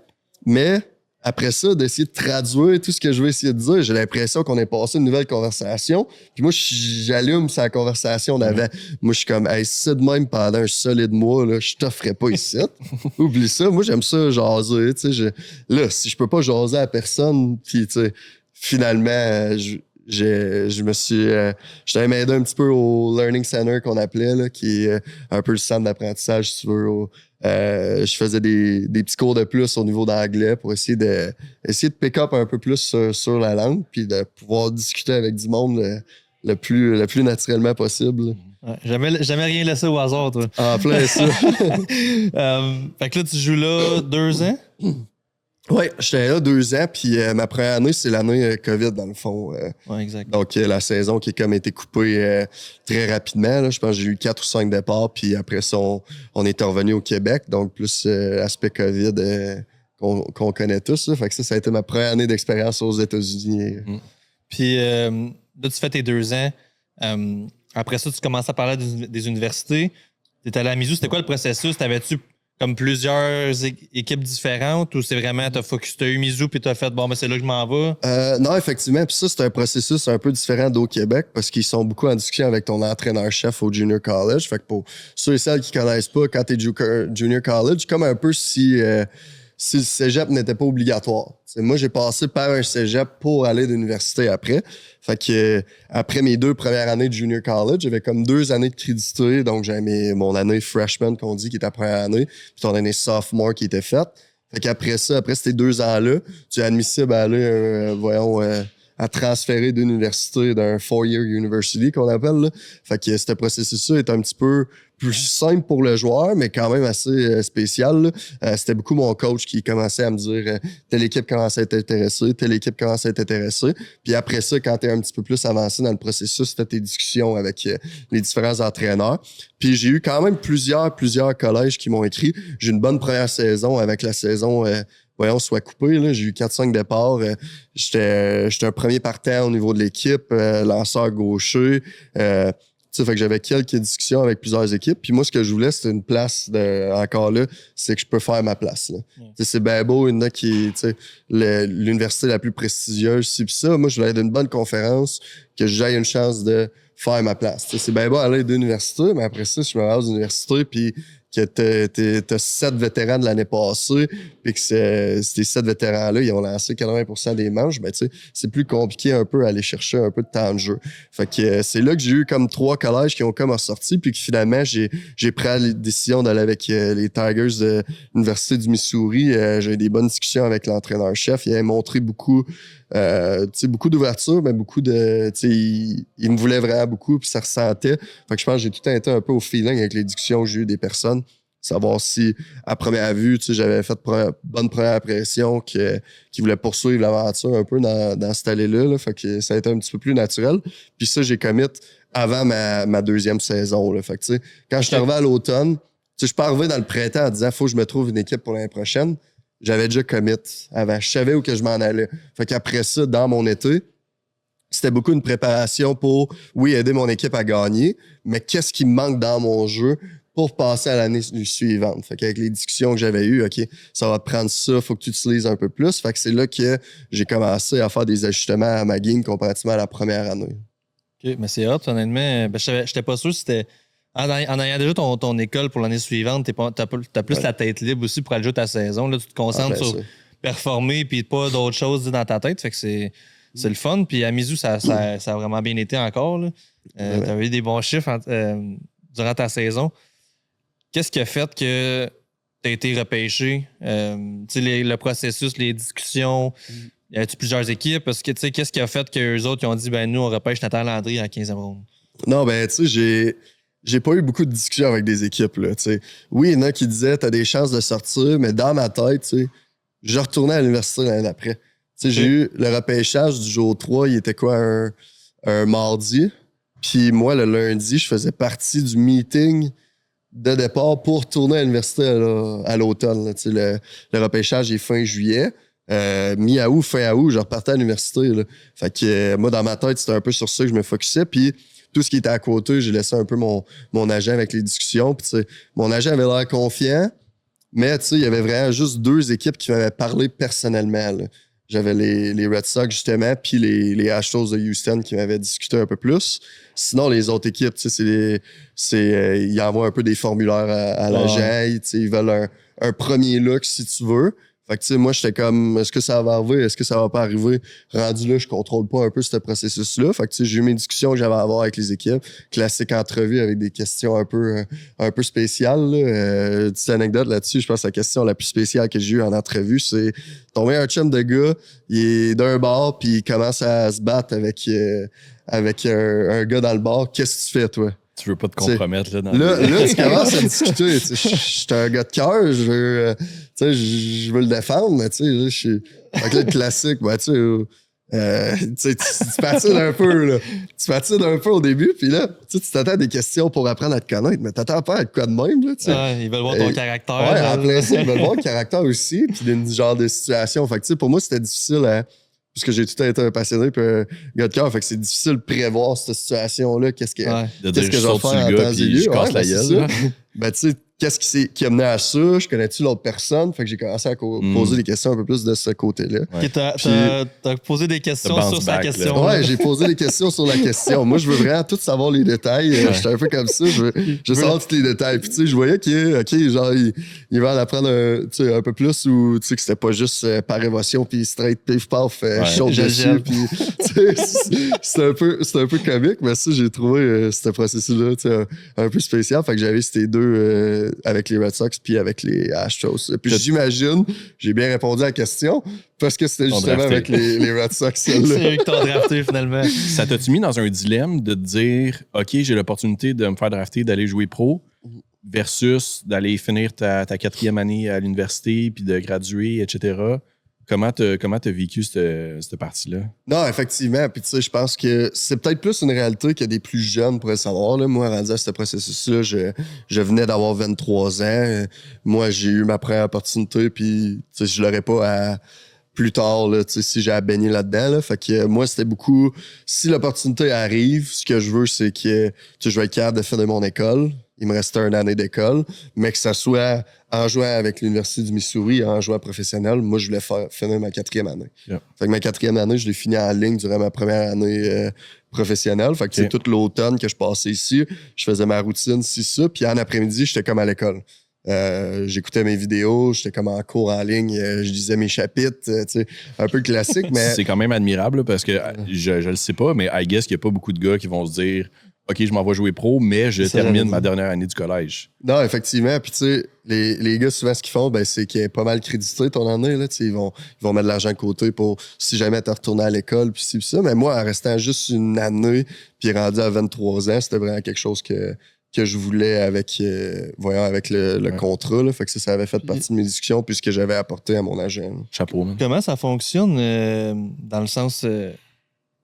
mais après ça, d'essayer de traduire tout ce que je veux essayer de dire, j'ai l'impression qu'on est passé une nouvelle conversation. Puis moi, j'allume sa conversation d'avant. Moi, je suis comme, hey, si c'est de même pendant un solide mois, là, je t'offrais pas ici. Oublie ça. Moi, j'aime ça jaser. Là, si je peux pas jaser à personne, puis finalement, je me suis. J'étais m'aider un petit peu au Learning Center qu'on appelait, là, qui est un peu le centre d'apprentissage, si tu veux. Je faisais des petits cours de plus au niveau d'anglais pour essayer de pick up un peu plus sur la langue, puis de pouvoir discuter avec du monde le plus naturellement possible. Ouais, jamais rien laissé au hasard, toi. En plein ça. Fait que là, tu joues là 2 ans? Oui, j'étais là 2 ans, puis ma première année, c'est l'année COVID, dans le fond. Oui, exact. Donc, la saison qui a comme été coupée très rapidement. Là. Je pense que j'ai eu 4 ou 5 départs, puis après ça, on était revenu au Québec. Donc, plus aspect COVID qu'on connaît tous. Là. Fait que ça a été ma première année d'expérience aux États-Unis. Puis, là, tu fais tes 2 ans. Après ça, tu commences à parler des universités. Tu étais allé à Mizzou. C'était quoi le processus? T'avais-tu comme plusieurs équipes différentes ou c'est vraiment t'as eu Mizzou puis t'as fait bon, ben c'est là que je m'en vais? Non, effectivement. Puis ça, c'est un processus un peu différent d'au Québec parce qu'ils sont beaucoup en discussion avec ton entraîneur-chef au Junior College. Fait que pour ceux et celles qui connaissent pas, quand t'es Junior College, comme un peu si le cégep n'était pas obligatoire. T'sais, moi, j'ai passé par un cégep pour aller à l'université après. Fait que après mes 2 premières années de Junior College, j'avais comme 2 années de crédité. Donc, j'avais mon année freshman qu'on dit qui était la première année, puis ton année sophomore qui était faite. Fait qu'après ça, après ces 2 ans-là, tu es admissible à aller, à transférer d'université d'un 4-year university qu'on appelle. Là. Fait que ce processus-là est un petit peu plus simple pour le joueur, mais quand même assez spécial. C'était beaucoup mon coach qui commençait à me dire telle équipe commence à être intéressée, telle équipe commence à être intéressée. Puis après ça, quand tu es un petit peu plus avancé dans le processus, tu as tes discussions avec les différents entraîneurs. Puis j'ai eu quand même plusieurs collèges qui m'ont écrit. J'ai une bonne première saison avec la saison soit coupé. Là. J'ai eu 4-5 départs. J'étais un premier partant au niveau de l'équipe, lanceur gaucher. Fait que j'avais quelques discussions avec plusieurs équipes. Puis moi, ce que je voulais, c'était une place encore là, c'est que je peux faire ma place. Là. C'est bien beau, il y en a qui l'université la plus prestigieuse, c'est ça. Moi, je voulais être une bonne conférence, que j'aille une chance de faire ma place. C'est bien beau aller d'université, mais après ça, je me rends aux universités, puis que t'as 7 vétérans de l'année passée, puis que ces 7 vétérans-là, ils ont lancé 80% des manches, ben tu sais, c'est plus compliqué un peu à aller chercher un peu de temps de jeu. Fait que c'est là que j'ai eu comme 3 collèges qui ont comme ressorti, puis que finalement, j'ai pris la décision d'aller avec les Tigers de l'Université du Missouri. J'ai eu des bonnes discussions avec l'entraîneur-chef. Il avait montré beaucoup d'ouverture, mais beaucoup de... Il me voulait vraiment beaucoup, puis ça ressentait. Fait que je pense que j'ai tout été un peu au feeling avec les discussions que j'ai eues des personnes. Savoir si, à première vue, j'avais fait bonne première impression qu'ils voulaient poursuivre l'aventure un peu dans cette allée-là. Là. Fait que ça a été un petit peu plus naturel. Puis ça, j'ai commit avant ma 2e saison. Là. Fait que, quand je suis arrivé à l'automne, je suis pas arrivé dans le printemps en disant « faut que je me trouve une équipe pour l'année prochaine ». J'avais déjà commit avant. Je savais où que je m'en allais. Fait qu'après ça, dans mon été, c'était beaucoup une préparation pour, oui, aider mon équipe à gagner, mais qu'est-ce qui me manque dans mon jeu pour passer à l'année suivante. Fait qu'avec les discussions que j'avais eues, OK, ça va te prendre ça, faut que tu utilises un peu plus. Fait que c'est là que j'ai commencé à faire des ajustements à ma game comparativement à la première année. OK, mais c'est hot, honnêtement. Ben, j'étais pas sûr si c'était... En ayant déjà ton école pour l'année suivante, t'as plus la tête libre aussi pour aller jouer ta saison. Là, tu te concentres sur performer puis pas d'autres choses dans ta tête. Fait que c'est le fun. Puis à Mizzou, ça a vraiment bien été encore. T'avais eu des bons chiffres durant ta saison. Qu'est-ce qui a fait que t'as été repêché? Le processus, les discussions, Y avait-tu plusieurs équipes? Parce que, tu sais, qu'est-ce qui a fait qu'eux autres, ils ont dit, ben nous, on repêche Nathan Landry à 15e ronde? Non, ben, tu sais, j'ai pas eu beaucoup de discussions avec des équipes, là, tu sais. Oui, il y en a qui disaient, t'as des chances de sortir, mais dans ma tête, tu sais, je retournais à l'université l'année d'après. Tu sais, j'ai eu le repêchage du jour 3, il était quoi, un mardi. Puis moi, le lundi, je faisais partie du meeting de départ pour retourner à l'université à l'automne, là. Tu sais, le repêchage est fin juillet. Mi-août, fin août, je repartais à l'université, là. Fait que moi, dans ma tête, c'était un peu sur ça que je me focusais. Puis tout ce qui était à côté, j'ai laissé un peu mon agent avec les discussions. Puis, tu sais, mon agent avait l'air confiant, mais tu sais, il y avait vraiment juste 2 équipes qui m'avaient parlé personnellement, là. J'avais les Red Sox, justement, puis les Astros de Houston qui m'avaient discuté un peu plus. Sinon, les autres équipes, tu sais, ils envoient un peu des formulaires à l'agent. Tu sais, ils veulent un premier look, si tu veux. Fait que, tu sais, moi, j'étais comme, est-ce que ça va arriver? Est-ce que ça va pas arriver? Rendu là, je contrôle pas un peu ce processus-là. Fait que, tu sais, j'ai eu mes discussions que j'avais à avoir avec les équipes. Classique entrevue avec des questions un peu spéciales, là. Petite anecdote là-dessus, je pense que la question la plus spéciale que j'ai eue en entrevue, c'est ton meilleur chum de gars, il est d'un bar, puis il commence à se battre avec un gars dans le bar. Qu'est-ce que tu fais, toi? Tu veux pas te compromettre, là, Là, tu commences à discuter. Je suis un gars de cœur, je veux le défendre, mais tu sais, là, je suis. Fait que là, le classique, ben, tu patines un peu, là. Tu patines un peu au début, puis là, tu t'attends à des questions pour apprendre à te connaître, mais t'attends pas à être quoi de même, là, tu sais. Ouais, ils veulent voir ton caractère. Ouais, en plein ça, ils veulent voir le caractère aussi, puis d'une genre de situation. Fait que, tu sais, pour moi, c'était difficile puisque j'ai tout à été un passionné puis un gars de cœur, fait que c'est difficile de prévoir cette situation-là. Qu'est-ce que je vais faire en temps et lieu? Je casse la gueule. Ben, tu sais, qu'est-ce qui a mené à ça? Je connais-tu l'autre personne? Fait que j'ai commencé à poser des questions un peu plus de ce côté-là. Ouais. T'as posé des questions sur sa question. Ouais, j'ai posé des questions sur la question. Moi, je veux vraiment tout savoir les détails. J'étais un peu comme ça. Je veux savoir tous les détails. Puis, tu sais, je voyais genre, il va en apprendre un peu plus ou, tu sais, que c'était pas juste par émotion puis straight, pif, paf, chaud dessus. Puis, tu sais, c'était un peu comique, mais ça, j'ai trouvé ce processus-là, tu sais, un peu spécial. Fait que j'avais ces deux avec les Red Sox puis avec les Astros. Puis j'imagine, j'ai bien répondu à la question parce que c'était justement avec les Red Sox. C'est eux qui t'ont drafté finalement. Ça t'a-tu mis dans un dilemme de te dire, OK, j'ai l'opportunité de me faire drafter, d'aller jouer pro versus d'aller finir ta 4e année à l'université puis de graduer, etc. Comment t'as vécu cette partie-là? Non, effectivement. Puis tu sais, je pense que c'est peut-être plus une réalité que des plus jeunes pourraient savoir. Là. Moi, rendu à ce processus-là, je venais d'avoir 23 ans. Moi, j'ai eu ma première opportunité, puis tu sais, je l'aurais pas plus tard, là, si j'ai à baigner là-dedans. Là. Fait que moi, c'était beaucoup... Si l'opportunité arrive, ce que je veux, c'est que je vais être capable de finir mon école. Il me restait une année d'école, mais que ça soit en jouant avec l'Université du Missouri, en jouant professionnel. Moi, je voulais finir ma 4e année. Yeah. Fait que ma 4e année, je l'ai fini en ligne durant ma première année professionnelle. Fait que c'est tout l'automne que je passais ici. Je faisais ma routine, ça. Puis en après-midi, j'étais comme à l'école. J'écoutais mes vidéos, j'étais comme en cours en ligne, je lisais mes chapitres, tu sais, un peu classique, mais... C'est quand même admirable, là, parce que je le sais pas, mais I guess qu'il n'y a pas beaucoup de gars qui vont se dire « OK, je m'en vais jouer pro, mais je termine ma dernière année du collège. » Non, effectivement. Puis tu sais, les gars, souvent, ce qu'ils font, ben, c'est qu'ils est pas mal crédité ton année. Là, ils vont mettre de l'argent de côté pour si jamais tu retourné à l'école, puis ci, puis ça. Mais moi, en restant juste une année, puis rendu à 23 ans, c'était vraiment quelque chose que je voulais avec le contrat. Là. Fait que ça avait fait partie de mes discussions puisque j'avais apporté à mon agent. Chapeau, man. Comment ça fonctionne dans le sens...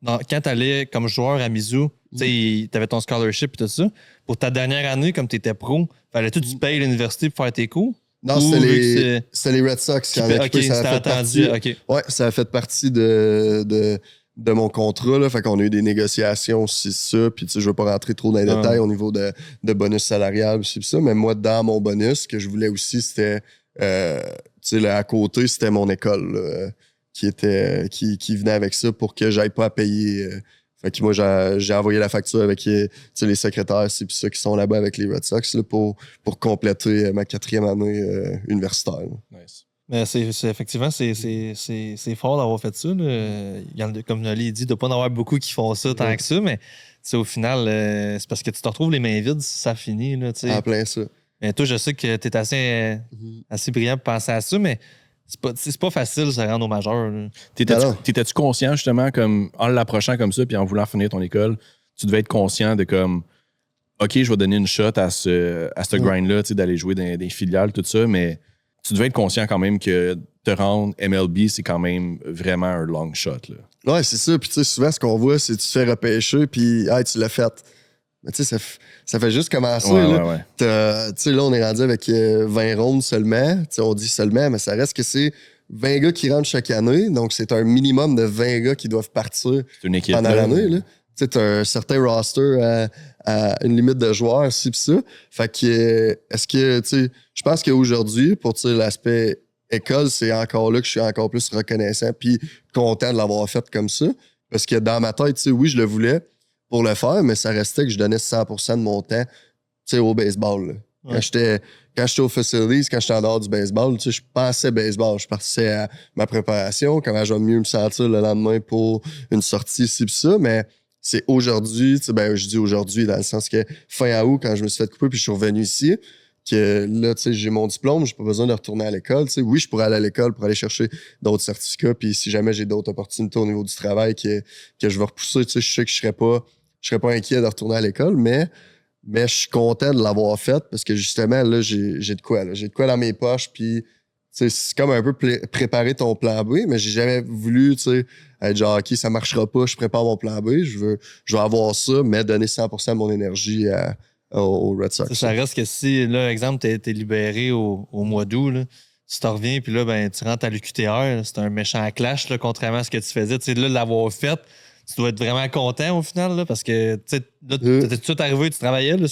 quand tu allais comme joueur à Mizzou, tu avais ton scholarship et tout ça. Pour ta dernière année, comme tu étais pro, fallait-tu que tu payes l'université pour faire tes cours? Non, c'était les Red Sox qui en avaient ça a fait partie. Ouais, ça a fait partie de mon contrat. Là. Fait qu'on a eu des négociations, c'est ça. Puis, je veux pas rentrer trop dans les détails au niveau de bonus salarial, c'est ça. Mais moi, dans mon bonus, ce que je voulais aussi, c'était, là, à côté, c'était mon école, là, qui venait avec ça pour que j'aille pas à payer. Fait que moi, j'ai envoyé la facture avec les secrétaires, c'est ça qui sont là-bas avec les Red Sox là, pour compléter ma 4e année universitaire. Là. Nice. Mais effectivement, c'est fort d'avoir fait ça. Là. Comme Nolly dit, il ne doit pas en avoir beaucoup qui font ça tant que ça, mais au final, c'est parce que tu te retrouves les mains vides si ça finit. Là, en plein ça. Mais toi, je sais que tu es assez brillant pour penser à ça, mais c'est pas facile de se rendre au majeur. T'étais-tu conscient, justement, comme en l'approchant comme ça, puis en voulant finir ton école, tu devais être conscient de comme, OK, je vais donner une shot à ce grind-là, d'aller jouer dans des filiales, tout ça, mais tu devais être conscient quand même que te rendre MLB, c'est quand même vraiment un long shot. Là. Ouais, c'est ça. Puis tu sais, souvent, ce qu'on voit, c'est que tu te fais repêcher, puis hey, tu l'as fait. Mais tu sais, ça fait juste commencer. Ouais. Tu sais, là, on est rendu avec 20 rondes seulement. Tu sais, on dit seulement, mais ça reste que c'est 20 gars qui rentrent chaque année. Donc, c'est un minimum de 20 gars qui doivent partir pendant l'année. Tu sais, tu as un certain roster à une limite de joueurs, ci pis ça. Fait que, est-ce que, tu sais, je pense qu'aujourd'hui, pour l'aspect école, c'est encore là que je suis encore plus reconnaissant puis content de l'avoir fait comme ça. Parce que dans ma tête, tu sais, oui, je le voulais pour le faire, mais ça restait que je donnais 100% de mon temps, tu sais, au baseball. Là. Ouais. Quand j'étais aux facilities, quand j'étais en dehors du baseball, tu sais, je pensais baseball. Je partais à ma préparation, comment je vais mieux me sentir le lendemain pour une sortie, ci pis ça, mais c'est aujourd'hui, tu sais, ben, je dis aujourd'hui dans le sens que fin août, quand je me suis fait couper puis je suis revenu ici, que là, tu sais, j'ai mon diplôme, j'ai pas besoin de retourner à l'école. Tu sais, oui, je pourrais aller à l'école pour aller chercher d'autres certificats, puis si jamais j'ai d'autres opportunités au niveau du travail que je vais repousser, tu sais, je sais que je serais pas inquiet de retourner à l'école, mais je suis content de l'avoir fait parce que justement, là, j'ai de quoi. J'ai de quoi dans mes poches, puis tu sais, c'est comme un peu préparer ton plan B, mais j'ai jamais voulu, tu sais, être genre, OK, ça marchera pas, je prépare mon plan B, je veux avoir ça, mais donner 100% de mon énergie au Red Sox. Ça reste que si, là, exemple, t'es libéré au mois d'août, là, tu t'en reviens, puis là, ben, tu rentres à l'UQTR, c'est un méchant clash, là, contrairement à ce que tu faisais. Tu sais, là, de l'avoir fait, tu dois être vraiment content au final, là, parce que, tu sais, là, t'étais tout arrivé, tu travaillais, là,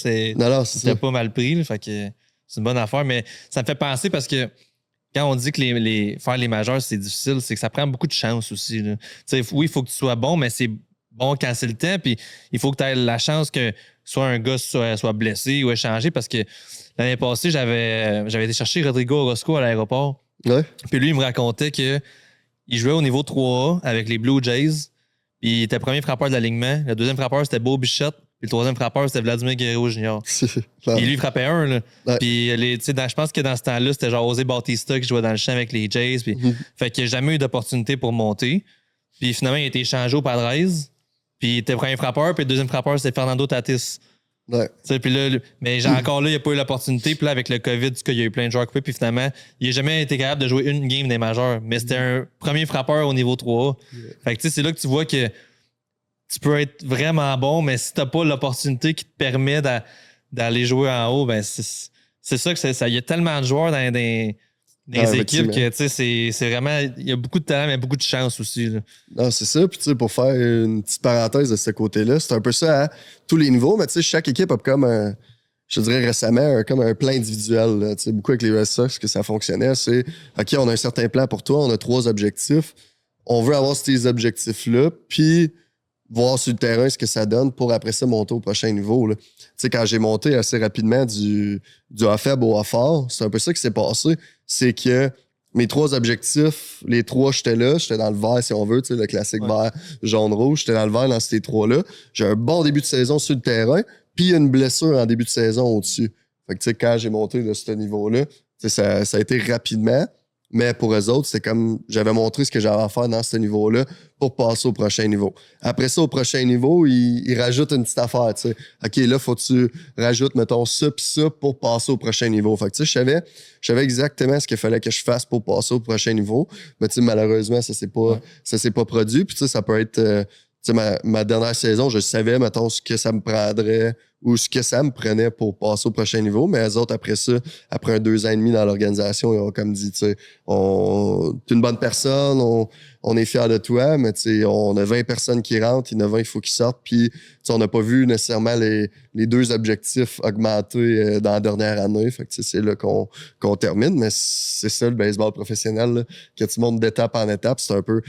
c'était pas mal pris, là, fait que c'est une bonne affaire, mais ça me fait penser parce que quand on dit que faire les majeurs, c'est difficile, c'est que ça prend beaucoup de chance aussi. Là. Oui, il faut que tu sois bon, mais c'est bon quand c'est le temps. Puis il faut que tu aies la chance que soit un gars soit blessé ou échangé. Parce que l'année passée, j'avais été chercher Rodrigo Orozco à l'aéroport. Ouais. Puis lui, il me racontait qu'il jouait au niveau 3A avec les Blue Jays. Puis il était premier frappeur de l'alignement. Le deuxième frappeur, c'était Beau Bichette. Puis le troisième frappeur, c'était Vladimir Guerrero Jr. Et lui, il frappait un. Là. Ouais. Puis je pense que dans ce temps-là, c'était genre José Bautista qui jouait dans le champ avec les Jays. Puis, fait qu'il n'a jamais eu d'opportunité pour monter. Puis finalement, il a été échangé au Padres. Puis il était premier frappeur. Puis le deuxième frappeur, c'était Fernando Tatis. Ouais. Puis là, mais encore là, il n'a pas eu l'opportunité. Puis là, avec le COVID, il y a eu plein de joueurs coupés. Puis finalement, il n'a jamais été capable de jouer une game des majeurs. Mais c'était un premier frappeur au niveau 3A. Fait que c'est là que tu vois que tu peux être vraiment bon, mais si tu n'as pas l'opportunité qui te permet d'aller jouer en haut, ben c'est ça que ça. Il y a tellement de joueurs dans des équipes que c'est vraiment. Il y a beaucoup de talent, mais beaucoup de chance aussi. Là. Non, c'est ça. Puis pour faire une petite parenthèse de ce côté-là, c'est un peu ça à tous les niveaux, mais chaque équipe a comme je dirais récemment, comme un plan individuel. Là, beaucoup avec les Red Sox, que ça fonctionnait, c'est OK, on a un certain plan pour toi, on a 3 objectifs. On veut avoir ces objectifs-là, puis voir sur le terrain ce que ça donne pour après ça monter au prochain niveau. Là. Quand j'ai monté assez rapidement du A faible au A fort, c'est un peu ça qui s'est passé. C'est que mes 3 objectifs, les 3, j'étais dans le vert si on veut, le classique vert, jaune, rouge, j'étais dans le vert dans ces 3-là. J'ai un bon début de saison sur le terrain, puis une blessure en début de saison au-dessus. Fait que quand j'ai monté de ce niveau-là, ça a été rapidement. Mais pour eux autres, c'est comme j'avais montré ce que j'avais à faire dans ce niveau-là pour passer au prochain niveau. Après ça, au prochain niveau, ils rajoutent une petite affaire. T'sais. OK, là, faut que tu rajoutes, mettons, ça puis ça pour passer au prochain niveau. Fait que je savais exactement ce qu'il fallait que je fasse pour passer au prochain niveau. Mais malheureusement, ça s'est pas produit. Puis ça peut être ma dernière saison, je savais, mettons, ce que ça me prendrait ou ce que ça me prenait pour passer au prochain niveau. Mais eux autres, après ça, après 2 ans et demi dans l'organisation, ils ont comme dit, t'es une bonne personne, on est fiers de toi, mais on a 20 personnes qui rentrent, il y en a 20, il faut qu'ils sortent. Puis on n'a pas vu nécessairement les 2 objectifs augmenter dans la dernière année. Fait que c'est là qu'on termine. Mais c'est ça, le baseball professionnel, là, que tu montes d'étape en étape. C'est un peu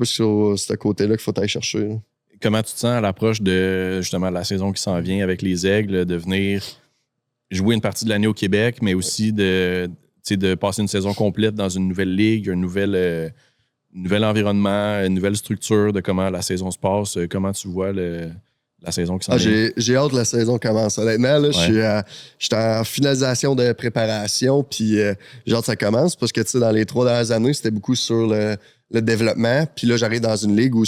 sur ce côté-là qu'il faut aller chercher. Là. Comment tu te sens à l'approche de justement la saison qui s'en vient avec les Aigles, de venir jouer une partie de l'année au Québec, mais aussi de passer une saison complète dans une nouvelle ligue, un nouvel environnement, une nouvelle structure de comment la saison se passe? Comment tu vois la saison qui s'en vient? J'ai hâte que la saison commence. Honnêtement, là, j'étais en finalisation de préparation, puis j'ai hâte que ça commence parce que, tu sais, dans les 3 dernières années, c'était beaucoup sur le développement. Puis là, j'arrive dans une ligue où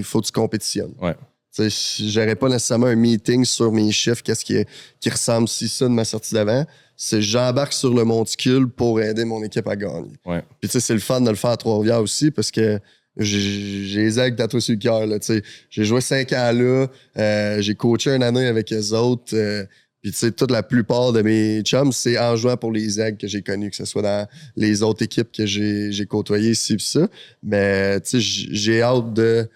faut que tu compétitionnes. Ouais. Tu sais, j'aurais pas nécessairement un meeting sur mes chiffres, qu'est-ce qui ressemble si ça de ma sortie d'avant. C'est j'embarque sur le monticule pour aider mon équipe à gagner. Ouais. Puis, tu sais, c'est le fun de le faire à Trois-Rivières aussi parce que j'ai les aigles tatoués sur le cœur. J'ai joué 5 ans là. J'ai coaché une année avec eux autres. Puis, tu sais, toute la plupart de mes chums, c'est en jouant pour les aigles que j'ai connus, que ce soit dans les autres équipes que j'ai côtoyées, ci et ça. Mais, tu sais, j'ai hâte de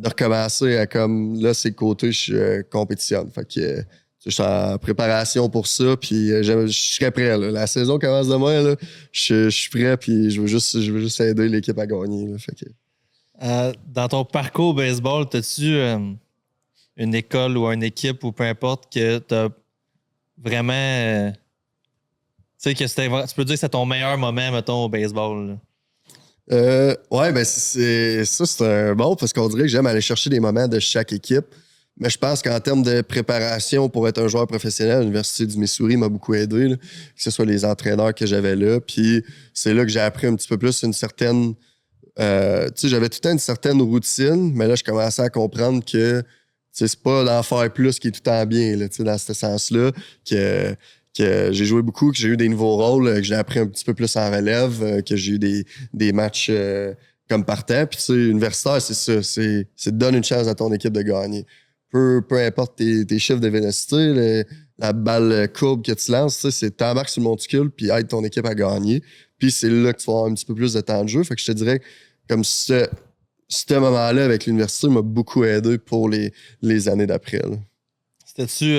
recommencer à comme là, c'est le côté, je compétitionne. Fait que je suis en préparation pour ça, puis je serais prêt. Là. La saison commence demain, là. Je suis prêt, puis je veux juste aider l'équipe à gagner. Là. Fait que... Dans ton parcours au baseball, as-tu une école ou une équipe ou peu importe que tu as vraiment. Tu sais, que tu peux dire que c'est ton meilleur moment, mettons, au baseball? Ouais, ben c'est un bon parce qu'on dirait que j'aime aller chercher des moments de chaque équipe. Mais je pense qu'en termes de préparation pour être un joueur professionnel, l'Université du Missouri m'a beaucoup aidé, là, que ce soit les entraîneurs que j'avais là. Puis c'est là que j'ai appris un petit peu plus une certaine. Tu sais, j'avais tout le temps une certaine routine, mais là, je commençais à comprendre que c'est pas d'en faire plus qui est tout le temps bien, là, dans ce sens-là, que j'ai joué beaucoup, que j'ai eu des nouveaux rôles, que j'ai appris un petit peu plus en relève, que j'ai eu des matchs comme partant. Puis, tu sais, universitaire, c'est ça. C'est de donner une chance à ton équipe de gagner. Peu importe tes chiffres de vélocité, la balle courbe que tu lances, c'est t'embarques sur le monticule puis aide ton équipe à gagner. Puis, c'est là que tu vas avoir un petit peu plus de temps de jeu. Fait que je te dirais, comme ce moment-là avec l'université m'a beaucoup aidé pour les années d'après. C'était-tu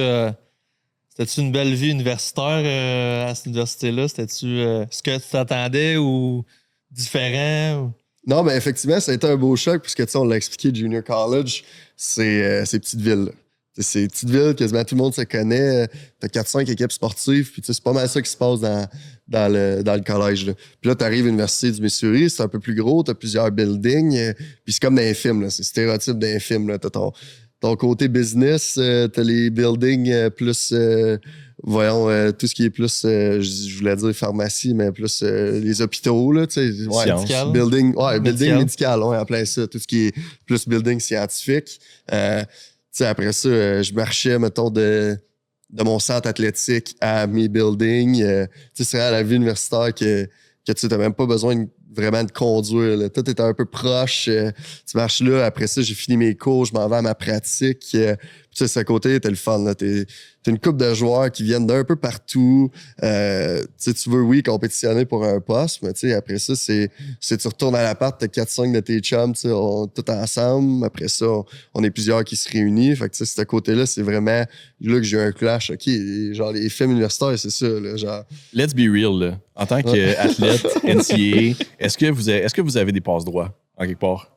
une belle vie universitaire à cette université-là? C'était-tu ce que tu t'attendais ou différent? Ou... Non, mais effectivement, ça a été un beau choc puisque, tu sais, on l'a expliqué, Junior College, c'est ces petites villes-là. C'est petites villes, quasiment tout le monde se connaît. T'as 4-5 équipes sportives, puis c'est pas mal ça qui se passe dans le collège. Là. Puis là, t'arrives à l'Université du Missouri, c'est un peu plus gros, t'as plusieurs buildings, puis c'est comme dans les films, là, c'est stéréotype dans les films. Là. T'as ton côté business, t'as les buildings plus, tout ce qui est plus, je voulais dire pharmacie, mais plus les hôpitaux, là, tu sais. Ouais, building médical, en plein ça. Tout ce qui est plus building scientifique. Tu sais, après ça, je marchais, mettons, de mon centre athlétique à mes buildings. Tu sais, c'est à la vie universitaire que tu n'as même pas besoin vraiment de conduire. Là. Tout est un peu proche. Tu marches là. Après ça, j'ai fini mes cours. Je m'en vais à ma pratique. Tu sais, c'est à côté, t'as le fun. Là. T'es une couple de joueurs qui viennent d'un peu partout. Tu sais, tu veux, oui, compétitionner pour un poste, mais tu sais, après ça, c'est tu retournes à l'appart, t'as 4-5 de tes chums, tu sais, tout ensemble. Après ça, on est plusieurs qui se réunissent. Fait que, tu sais, ce côté-là, c'est vraiment là que j'ai eu un clash. OK, genre, les films universitaires, c'est ça, là, genre... Let's be real, là. En tant qu'athlète, NCAA, est-ce que vous avez des passes droits, en quelque part?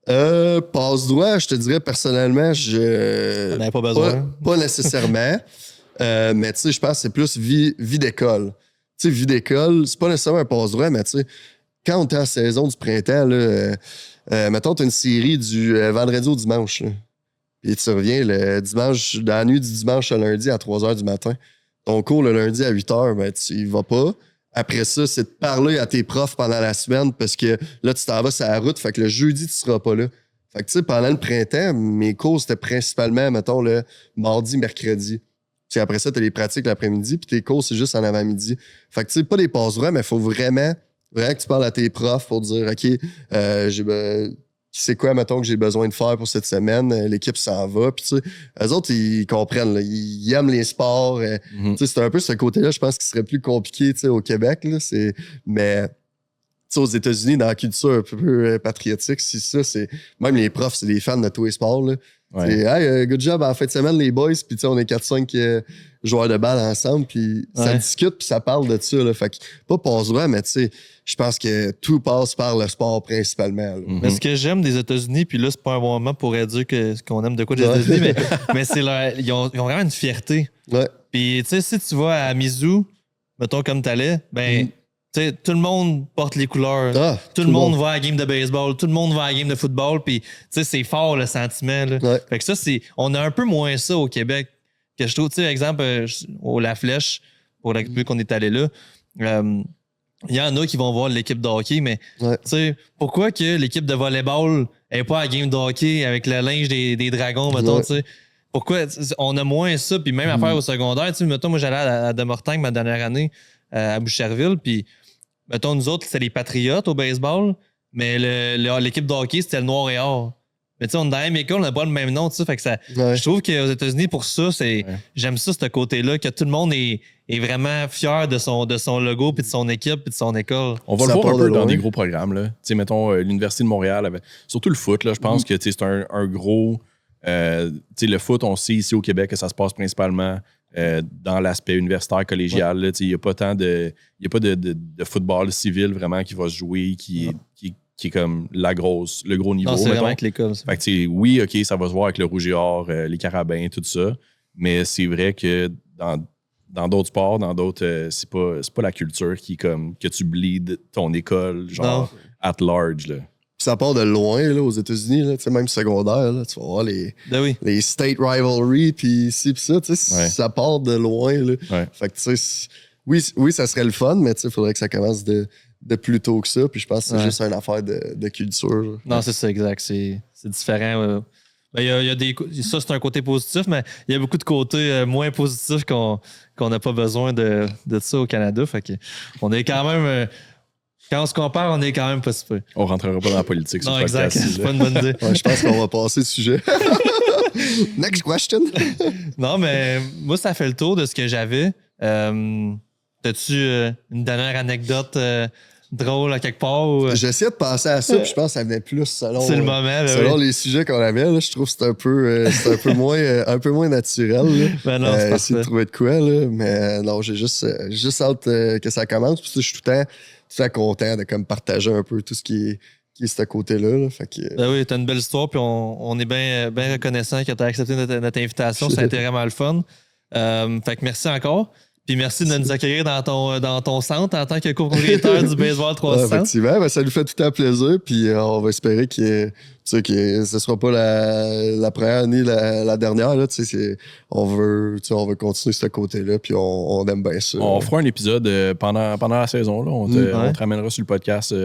Passe droit, je te dirais personnellement, on n'avait pas besoin. Pas nécessairement. Mais tu sais, je pense que c'est plus vie d'école. Tu sais, vie d'école, c'est pas nécessairement un passe droit, mais tu sais, quand on est en saison du printemps, là, mettons, t'as une série du vendredi au dimanche. Là, et tu reviens le dimanche, dans la nuit du dimanche au lundi à 3 h du matin. Ton cours le lundi à 8 h, ben, tu y vas pas. Après ça, c'est de parler à tes profs pendant la semaine parce que là, tu t'en vas sur la route. Fait que le jeudi, tu seras pas là. Fait que, tu sais, pendant le printemps, mes cours, c'était principalement, mettons, le mardi, mercredi. Puis après ça, t'as les pratiques l'après-midi, puis tes cours, c'est juste en avant-midi. Fait que, tu sais, pas des passes droits, mais il faut vraiment que tu parles à tes profs pour dire, OK, c'est quoi, mettons, que j'ai besoin de faire pour cette semaine? L'équipe s'en va. Puis, tu sais, eux autres, ils comprennent. Là, ils aiment les sports. Tu sais, c'est un peu ce côté-là, je pense, qui serait plus compliqué, tu sais, au Québec. Là, mais, tu sais, aux États-Unis, dans la culture un peu patriotique, c'est ça. Même les profs, c'est des fans de tous les sports. Là. Ouais. Hey, good job en fin de semaine, les boys. Puis, tu sais, on est 4-5 joueurs de balle ensemble. Puis, ça discute, puis ça parle de ça. Là. Fait que, pas passe-droit, mais tu sais, je pense que tout passe par le sport principalement. Mais ce que j'aime des États-Unis, puis là, c'est pas un bon moment pour dire qu'on aime de quoi des États-Unis, mais c'est ils ont vraiment une fierté. Ouais. Puis, tu sais, si tu vas à Mizzou, mettons comme t'allais, ben, tout le monde porte les couleurs. Tout le monde va à la game de baseball. Tout le monde va à la game de football. Puis, c'est fort le sentiment. Là. Ouais. Fait que ça, on a un peu moins ça au Québec. Que je trouve, exemple, au La Flèche, pour la qu'on est allé là, il y en a qui vont voir l'équipe de hockey, mais pourquoi que l'équipe de volleyball n'est pas à la game de hockey avec le linge des dragons, mettons, pourquoi on a moins ça, puis même affaire au secondaire, mettons, moi j'allais à Demortagne ma dernière année à Boucherville, puis mettons, nous autres, c'était les Patriotes au baseball, mais l'équipe de hockey, c'était le Noir et Or. Mais tu sais, on est dans la même école, on n'a pas le même nom, tu sais. Fait que ça, je trouve qu'aux États-Unis, pour ça, j'aime ça, ce côté-là, que tout le monde est vraiment fier de son logo, puis de son équipe, puis de son école. On va le voir un peu dans des gros programmes, là. Tu sais, mettons, l'Université de Montréal, surtout le foot, là, je pense que c'est un gros. Tu sais, le foot, on sait ici au Québec que ça se passe principalement dans l'aspect universitaire, collégial. Il n'y a pas tant de. Il n'y a pas de football civil vraiment qui va se jouer, qui est comme le gros niveau. Non, c'est vraiment avec l'école. Fait que, oui, OK, ça va se voir avec le rouge et or, les carabins, tout ça. Mais c'est vrai que dans d'autres sports, dans d'autres, c'est pas la culture qui comme que tu bleeds ton école, genre, at large, là. Ça part de loin, là, aux États-Unis, là, même secondaire, là, tu vas voir les state rivalry, puis ci, puis ça, ça part de loin, là. Fait que, tu sais, oui, ça serait le fun, mais il faudrait que ça commence de plus tôt que ça, puis je pense que c'est juste une affaire de culture. Là. Non, c'est ça, exact. C'est différent. Il y a ça, c'est un côté positif, mais il y a beaucoup de côtés moins positifs qu'on n'a pas besoin de ça au Canada. Fait que on est quand même... quand on se compare, on est quand même pas super. On rentrera pas dans la politique sur non, le podcast. Exact. C'est pas une bonne idée. Je pense qu'on va passer le sujet. Next question. Non, mais moi, ça fait le tour de ce que j'avais. T'as-tu une dernière anecdote drôle à quelque part? Ou... J'essaie de penser à ça, puis je pense que ça venait plus selon les sujets qu'on avait. Là, je trouve que c'est un peu moins naturel. Là. Ben non, c'est essayer de trouver de quoi. Là, mais non, j'ai juste hâte que ça commence. Puis je suis tout le temps content de comme, partager un peu tout ce qui est ce côté-là. Là. Fait que, ben oui, t'as une belle histoire, puis on est bien reconnaissant que t'as accepté notre invitation. Ça a été vraiment le fun. Fait que merci encore. Puis merci de nous accueillir dans ton centre en tant que copropriétaire du Baseball 300. Effectivement, ça nous fait tout un plaisir. Puis on va espérer que ce ne sera pas la première ni la dernière. Là, on veut continuer ce côté-là. Puis on aime bien ça. On fera un épisode pendant la saison. Là. On te ramènera sur le podcast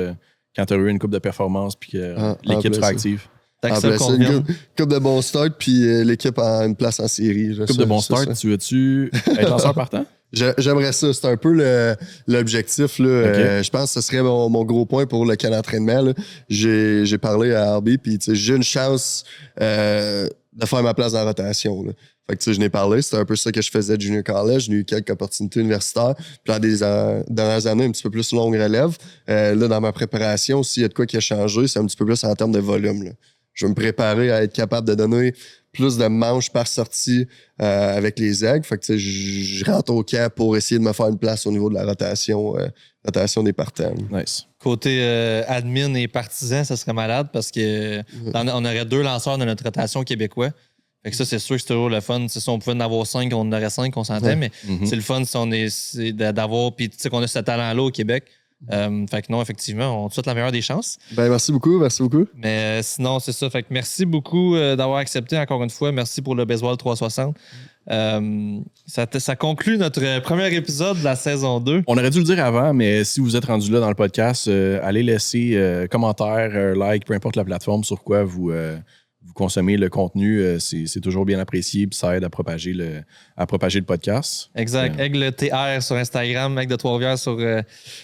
quand tu auras eu une coupe de performance puis que l'équipe sera active. C'est une coupe de bon start, puis l'équipe a une place en série. Coupe de bon start, tu veux-tu être lanceur partant? J'aimerais ça. C'est un peu l'objectif. Là. Okay. Je pense que ce serait mon gros point pour le camp d'entraînement. Là. J'ai parlé à Arby, puis j'ai une chance de faire ma place dans la rotation. Là. Fait que je n'ai parlé. C'était un peu ça que je faisais de junior college. J'ai eu quelques opportunités universitaires. Puis dans des dernières années, un petit peu plus longue relève. Là, dans ma préparation, s'il y a de quoi qui a changé, c'est un petit peu plus en termes de volume. Là. Je vais me préparer à être capable de donner plus de manches par sortie avec les aigles. Fait que je rentre au camp pour essayer de me faire une place au niveau de la rotation des partants. Nice. Côté admin et partisan, ça serait malade parce que on aurait 2 lanceurs dans notre rotation québécois. Fait que ça, c'est sûr que c'est toujours le fun. Si on pouvait en avoir 5, on en aurait 5, on s'entend, mais c'est le fun si d'avoir. Puis tu sais qu'on a ce talent-là au Québec. Fait que non, effectivement, on te souhaite la meilleure des chances. Ben, merci beaucoup. Mais sinon, c'est ça. Fait que merci beaucoup d'avoir accepté encore une fois. Merci pour le Baseball 360. Ça conclut notre premier épisode de la saison 2. On aurait dû le dire avant, mais si vous êtes rendu là dans le podcast, allez laisser commentaire, like, peu importe la plateforme sur quoi vous consommez le contenu. C'est toujours bien apprécié et ça aide à propager le podcast. Exact. Aigle TR sur Instagram, Aigle de Trois-Rivières sur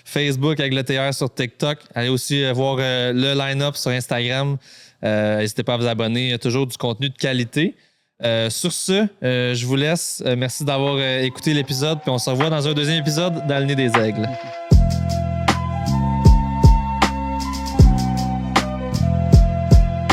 Facebook, Aigle TR sur TikTok. Allez aussi voir le line-up sur Instagram. N'hésitez pas à vous abonner. Il y a toujours du contenu de qualité. Sur ce, je vous laisse. Merci d'avoir écouté l'épisode. Puis on se revoit dans un deuxième épisode dans le Nez des Aigles.